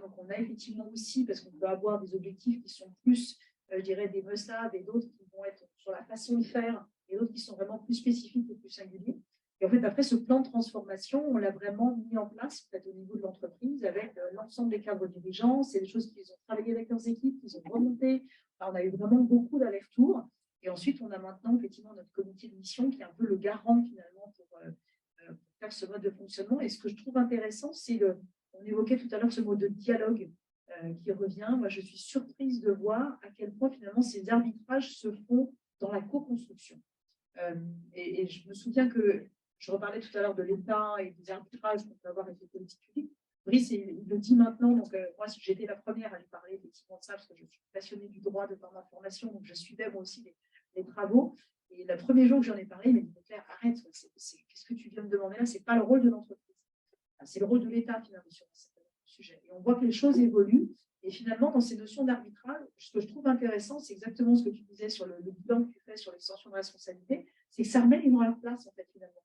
Donc, on a effectivement aussi, parce qu'on peut avoir des objectifs qui sont plus, je dirais, des must-have et d'autres qui vont être sur la façon de faire et d'autres qui sont vraiment plus spécifiques et plus singuliers. Et en fait, après ce plan de transformation, on l'a vraiment mis en place en fait, au niveau de l'entreprise avec l'ensemble des cadres dirigeants. C'est des choses qu'ils ont travaillé avec leurs équipes, qu'ils ont remontées. Enfin, on a eu vraiment beaucoup d'allers-retours. Et ensuite, on a maintenant effectivement notre comité de mission qui est un peu le garant finalement pour faire ce mode de fonctionnement. Et ce que je trouve intéressant, c'est on évoquait tout à l'heure ce mot de dialogue qui revient. Moi, je suis surprise de voir à quel point finalement ces arbitrages se font dans la co-construction. Et je me souviens que je reparlais tout à l'heure de l'État et des arbitrages qu'on peut avoir avec les politiques publiques. Brice, il le dit maintenant, donc moi j'étais la première à lui parler effectivement de ça, parce que je suis passionnée du droit de par ma formation, donc je suivais moi aussi les travaux. Et le premier jour que j'en ai parlé, il m'a dit Claire, arrête, qu'est-ce que tu viens de demander là? C'est pas le rôle de l'entreprise. C'est le rôle de l'État finalement sur ce sujet. Et on voit que les choses évoluent. Et finalement, dans ces notions d'arbitrage, ce que je trouve intéressant, c'est exactement ce que tu disais sur le bilan que tu fais sur l'extension de responsabilité, c'est que ça remet les gens à leur place, en fait, finalement.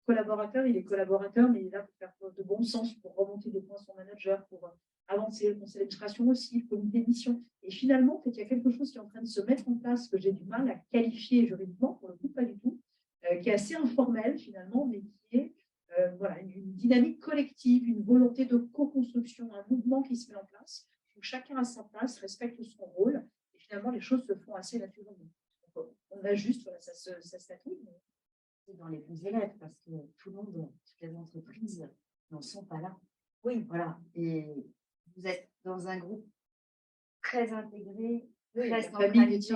Le collaborateur, il est collaborateur, mais il est là pour faire preuve de bon sens, pour remonter des points à son manager, pour avancer le conseil d'administration aussi, le comité de mission. Et finalement, en fait, il y a quelque chose qui est en train de se mettre en place, que j'ai du mal à qualifier juridiquement, pour le coup, pas du tout, qui est assez informel, finalement, mais qui est voilà, une dynamique collective, une volonté de co-construction, un mouvement qui se met en place, où chacun a sa place, respecte son rôle, et finalement, les choses se font assez naturellement. Donc, on ajuste, voilà, ça statue. Dans les bons élèves, parce que tout le monde, toutes les entreprises n'en sont pas là. Oui, voilà. Et vous êtes dans un groupe très intégré, très centralisé.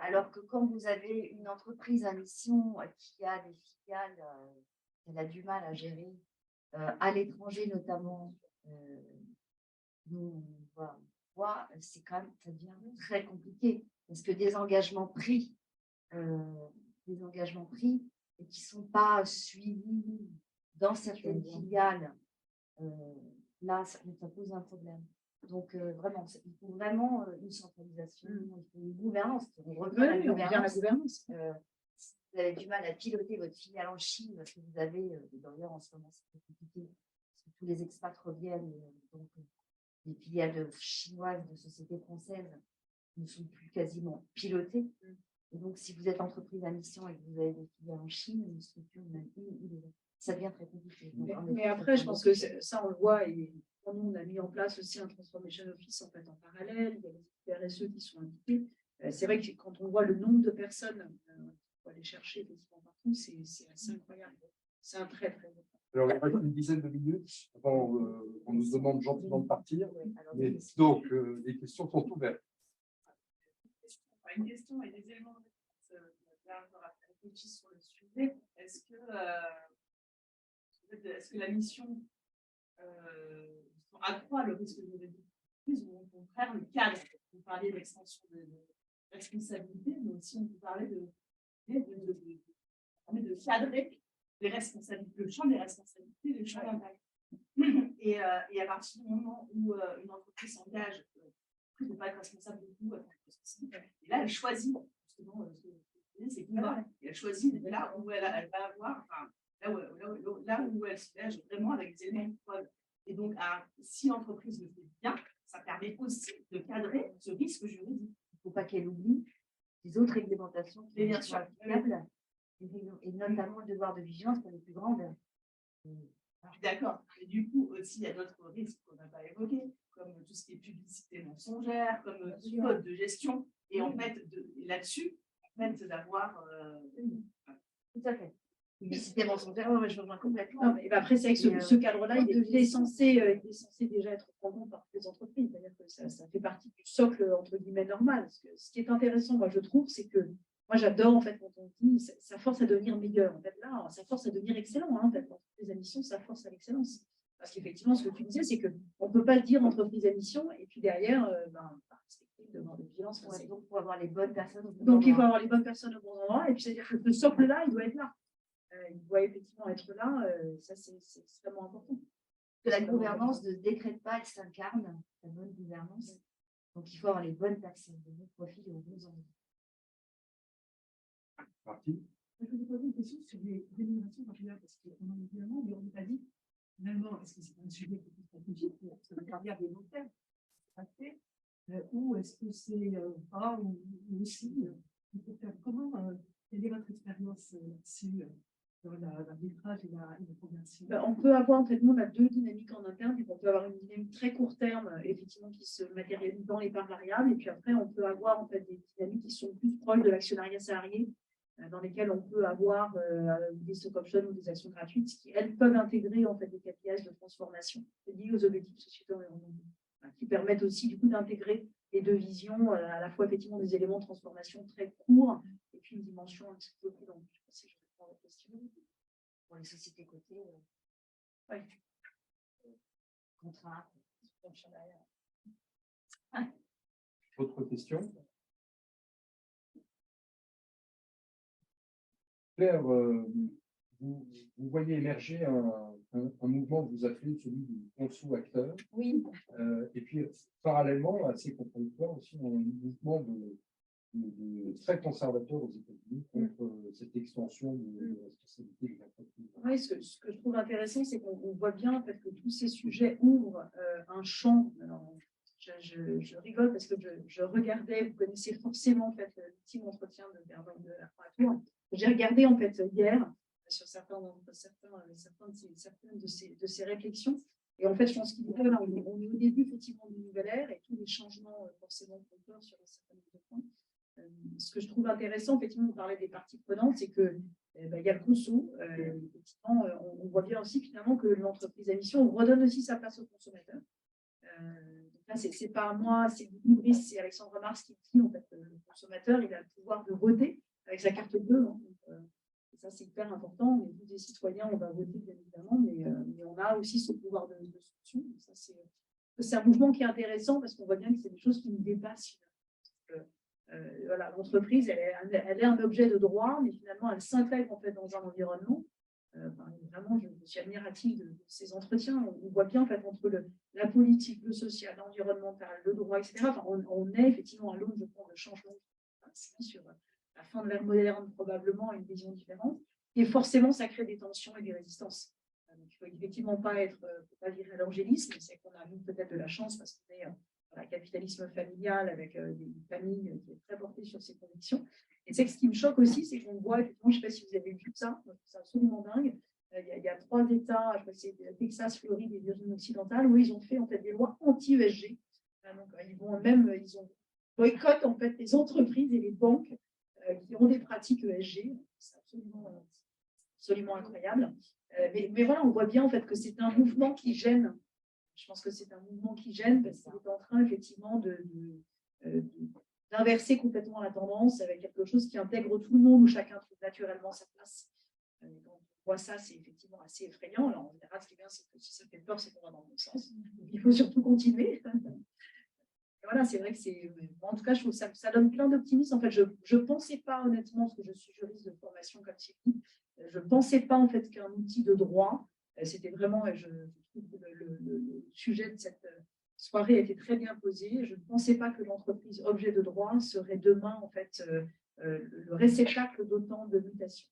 Alors que quand vous avez une entreprise à mission qui a des filiales, elle a du mal à gérer, à l'étranger notamment, nous, voilà, c'est quand même, ça devient très compliqué. Parce que des engagements pris et qui ne sont pas suivis dans certaines filiales, là, ça pose un problème. Donc, vraiment, il faut vraiment une centralisation, il faut une gouvernance. On revient à la gouvernance. Vous avez du mal à piloter votre filiale en Chine, parce que vous avez, d'ailleurs, en ce moment, c'est très compliqué, parce que tous les expats reviennent, donc les filiales chinoises de sociétés françaises ne sont plus quasiment pilotées. Et donc, si vous êtes entreprise à mission et que vous avez des filiales en Chine, une structure, même ça devient très compliqué. Donc, mais après, je pense que ça, on le voit, et pour nous, on a mis en place aussi un Transformation Office en fait en parallèle. Il y a les RSE qui sont impliqués. C'est vrai que quand on voit le nombre de personnes qu'il faut aller chercher effectivement partout, c'est assez incroyable. C'est un très, très bon. Alors, il reste une dizaine de minutes avant on nous demande gentiment de partir. Mais, donc, les questions sont ouvertes. Une question et des éléments de réfléchir sur le sujet. Est-ce que la mission accroît le risque de réduction ou au contraire le cadre? Vous parliez d'extension de responsabilité, mais aussi on peut parler de cadrer les responsabilités, le champ des responsabilités, le champ d'impact. Et à partir du moment où une entreprise s'engage de ne pas être responsable de tout, et là elle choisit justement c'est elle choisit là où elle va avoir, enfin, là où elle s'engage vraiment avec des éléments de preuve. Et donc, si l'entreprise le fait bien, ça permet aussi de cadrer ce risque juridique. Il ne faut pas qu'elle oublie les autres réglementations qui sont applicables, et notamment le devoir de vigilance pour les plus grandes. D'accord. Et du coup, aussi, il y a d'autres risques qu'on n'a pas évoqués, comme tout ce qui est publicité mensongère, comme le code de gestion. Et en fait, là-dessus, c'est d'avoir. Tout à fait. Publicité mensongère, je rejoins complètement. Non, mais après, c'est vrai que ce cadre-là, il est censé déjà être promu par les entreprises. C'est-à-dire que ça fait partie du socle, entre guillemets, normal. Parce que ce qui est intéressant, moi, je trouve, c'est que moi, j'adore, en fait, quand on dit ça force à devenir meilleur. En fait, là, ça force à devenir excellent. En fait, l'entreprise à mission, ça force à l'excellence. Parce qu'effectivement, ce que tu disais, c'est qu'on ne peut pas le dire entreprise à mission et puis derrière, respecter le devoir de vigilance. Donc, il faut avoir les bonnes personnes au bon endroit. Donc, il faut avoir les bonnes personnes au bon endroit. Et puis, c'est-à-dire que ce socle-là, il doit être là. Il doit effectivement être là. Ça, c'est extrêmement important. Que la gouvernance ne décrète pas, elle s'incarne, la bonne gouvernance. Donc, il faut avoir les bonnes personnes, les bons profils et aux bons endroits. Parti. Je vais vous poser une question sur les rémunérations en général, parce qu'on en a évidemment, mais on n'a pas dit, finalement, est-ce que c'est un sujet qui est stratégique pour la carrière des long terme, ou est-ce que c'est pas, ou aussi, Comment, quelle est votre expérience là-dessus, dans l'arbitrage et la conversion? On peut avoir, en fait, nous, on a deux dynamiques en interne. On peut avoir une dynamique très court terme, effectivement, qui se matérialise dans les parts variables. Et puis après, on peut avoir en fait, des dynamiques qui sont plus proches de l'actionnariat salarié, dans lesquelles on peut avoir des stock options ou des actions gratuites, qui, elles, peuvent intégrer en fait, des KPIs de transformation liés aux objectifs sociétaux et environnementaux, qui permettent aussi du coup d'intégrer les deux visions, à la fois effectivement des éléments de transformation très courts et puis une dimension un petit peu plus longue. Je sais pas si je réponds à la question. Pour les sociétés cotées, Ouais. contrat. Autre question? Claire, vous voyez émerger un mouvement que vous appelez celui du conso-acteur. Oui. Et puis, parallèlement, assez contradictoire aussi, un mouvement de très conservateur aux États-Unis contre cette extension de la responsabilité des entreprises. Oui, ce que je trouve intéressant, c'est qu'on voit bien en fait, que tous ces sujets ouvrent un champ. Alors, je rigole parce que je regardais, vous connaissez forcément en fait, l'ultime entretien de Bernard de Latour. J'ai regardé en fait hier sur certaines de ces réflexions. Et en fait, je pense qu'on est au début effectivement d'une nouvelle ère et tous les changements forcément font peur sur un certain nombre de points. Ce que je trouve intéressant, effectivement, on parlait des parties prenantes, c'est que il y a le conso. Effectivement, on voit bien aussi finalement que l'entreprise à mission redonne aussi sa place au consommateur. Donc là, c'est pas moi, c'est Brice, c'est Alexandre Mars qui dit en fait, le consommateur, il a le pouvoir de voter avec sa carte bleue. Hein, donc, et ça, c'est hyper important. Mais nous, des citoyens, on va voter bien évidemment, mais on a aussi ce pouvoir de sanction. C'est un mouvement qui est intéressant parce qu'on voit bien que c'est des choses qui nous dépassent. Voilà, l'entreprise, elle est un objet de droit, mais finalement, elle s'intègre en fait dans un environnement. Vraiment, je suis admirative de ces entretiens. On voit bien en fait entre la politique, le social, l'environnemental, le droit, etc. Enfin, on est effectivement à l'aune de changement sur la fin de l'ère moderne, probablement à une vision différente. Et forcément, ça crée des tensions et des résistances. Donc, il ne faut effectivement pas virer à l'angélisme, c'est qu'on a eu peut-être de la chance parce qu'on est un capitalisme familial avec des familles qui est très portée sur ses convictions. Et c'est que ce qui me choque aussi, c'est qu'on voit, effectivement, je ne sais pas si vous avez vu ça, c'est absolument dingue. Il y a 3 États, je crois que c'est Texas, Floride et Virginie occidentale, où ils ont fait en fait des lois anti-ESG. Donc ils ont boycottent en fait les entreprises et les banques qui ont des pratiques ESG. C'est absolument incroyable. Mais voilà, on voit bien en fait que c'est un mouvement qui gêne. Je pense que c'est un mouvement qui gêne parce qu'il est en train effectivement d'inverser complètement la tendance avec quelque chose qui intègre tout le monde où chacun trouve naturellement sa place. Quand on voit ça, c'est effectivement assez effrayant. Alors en général, ce qui est bien, c'est que si ça fait peur, c'est qu'on va dans le bon sens. Donc, il faut surtout continuer. Voilà, c'est vrai que c'est. En tout cas, je trouve que ça donne plein d'optimisme. En fait, je ne pensais pas honnêtement, parce que je suis juriste de formation comme Thierry, je ne pensais pas en fait qu'un outil de droit, c'était vraiment, je trouve que le sujet de cette soirée a été très bien posé. Je ne pensais pas que l'entreprise objet de droit serait demain en fait le réceptacle d'autant de mutations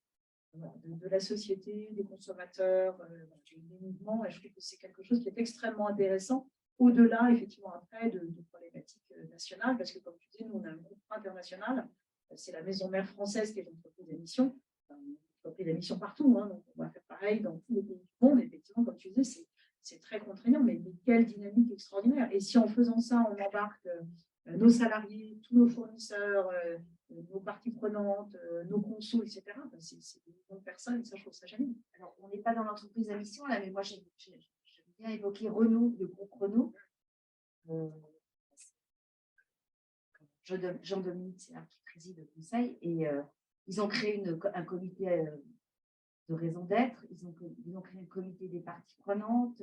de la société, des consommateurs, des mouvements. Et je trouve que c'est quelque chose qui est extrêmement intéressant. Au-delà, effectivement, après, de problématiques nationales, parce que, comme tu dis, nous, on a un groupe international, c'est la maison mère française qui est l'entreprise d'émission, l'entreprise d'émission partout, hein, donc on va faire pareil dans tous les pays du monde. Effectivement, comme tu disais, c'est très contraignant, mais quelle dynamique extraordinaire. Et si en faisant ça, on embarque nos salariés, tous nos fournisseurs, nos parties prenantes, nos consos, etc., c'est des millions de personnes, et ça, je trouve ça génial. Alors, on n'est pas dans l'entreprise à mission, là, mais moi, j'ai bien évoqué Renault, le groupe Renault. Jean-Dominique, c'est un qui préside le conseil, et ils ont créé un comité de raison d'être, ils ont créé un comité des parties prenantes,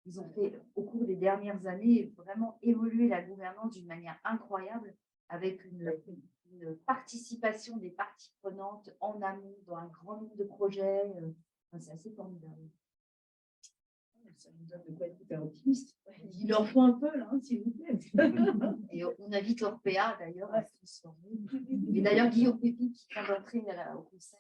ils ont fait, au cours des dernières années, vraiment évoluer la gouvernance d'une manière incroyable, avec une participation des parties prenantes en amont dans un grand nombre de projets. C'est assez formidable. Ça nous donne de quoi être hyper optimiste. Il leur faut un peu, là, s'il vous plaît. Et on invite l'Orpea, d'ailleurs, à se transformer. Et d'ailleurs, Guillaume Pépi, qui vient d'entrer au conseil.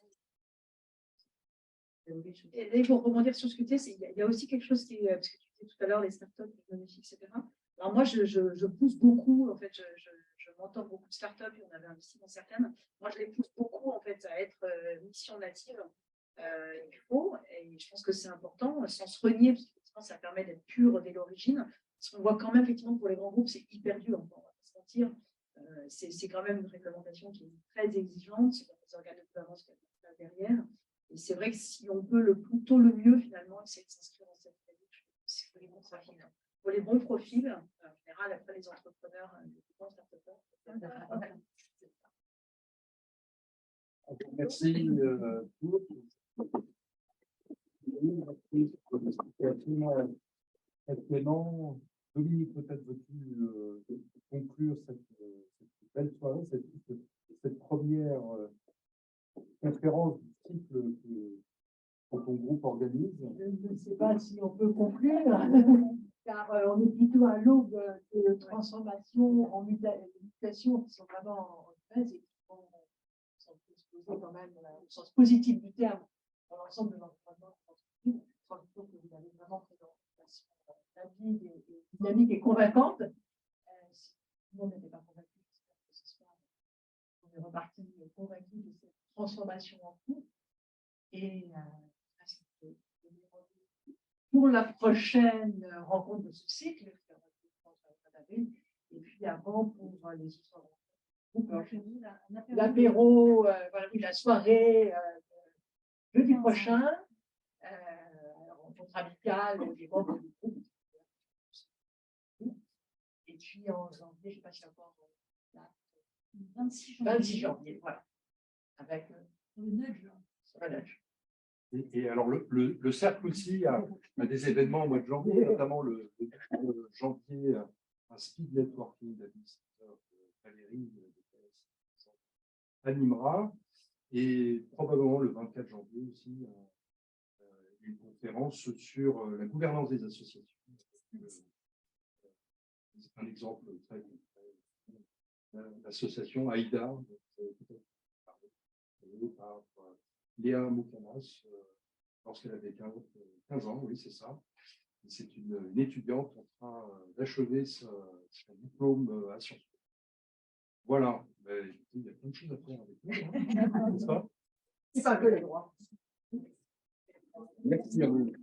Et pour rebondir sur ce que tu dis, il y a aussi quelque chose qui est, parce que tu disais tout à l'heure, les startups, les bénéfices, etc. Alors moi, je pousse beaucoup, en fait, je mentor beaucoup de startups et on avait investi dans certaines. Moi, je les pousse beaucoup en fait à être mission native. Il faut, et je pense que c'est important, sans se renier, parce que ça permet d'être pur dès l'origine. Parce qu'on voit quand même, effectivement, pour les grands groupes, c'est hyper dur, on va pas se mentir. C'est quand même une réglementation qui est très exigeante, c'est les organes de gouvernance qui sont derrière. Et c'est vrai que si on peut le plus tôt le mieux, finalement, essayer de s'inscrire dans cette dynamique, c'est pour les bons profils. Pour les bons profils, en général, après les entrepreneurs, les bons start-upers, Merci tous. C'était absolument passionnant. Dominique, peut-être veux-tu conclure cette belle soirée, cette première conférence du cycle que ton groupe organise. Je ne sais pas si on peut conclure, car on est plutôt à l'aube de transformations en mutations qui sont vraiment en phase et qui sont exposées quand même au sens positif du terme dans l'ensemble de l'environnement de l'entreprise. Je crois que vous avez vraiment fait une présentation rapide et dynamique et convaincante. Si tout le monde n'était pas convaincu, j'espère que ce soir, on est reparti convaincu de cette transformation en cours. Et pour la prochaine rencontre de ce cycle, qui aura lieu le 30 avril, et puis avant pour les autres rencontres, l'apéro, voilà, oui, la soirée jeudi prochain, rencontre amicale des membres du groupe. Et puis en janvier, je ne sais pas si encore 26 janvier, voilà, avec le nudge. Et alors, le cercle aussi a des événements au mois de janvier, notamment le janvier, un speed networking d'administrateurs Valérie animera, et probablement le 24 janvier aussi, une conférence sur la gouvernance des associations. Un exemple très concret, l'association AIDA, par Léa Moukanas, lorsqu'elle avait 15 ans, oui, c'est ça. C'est une étudiante en train d'achever son diplôme à Sciences Po. Voilà, il y a plein de choses à faire avec nous, hein, n'est-ce pas? C'est pas que les droits. Merci à vous.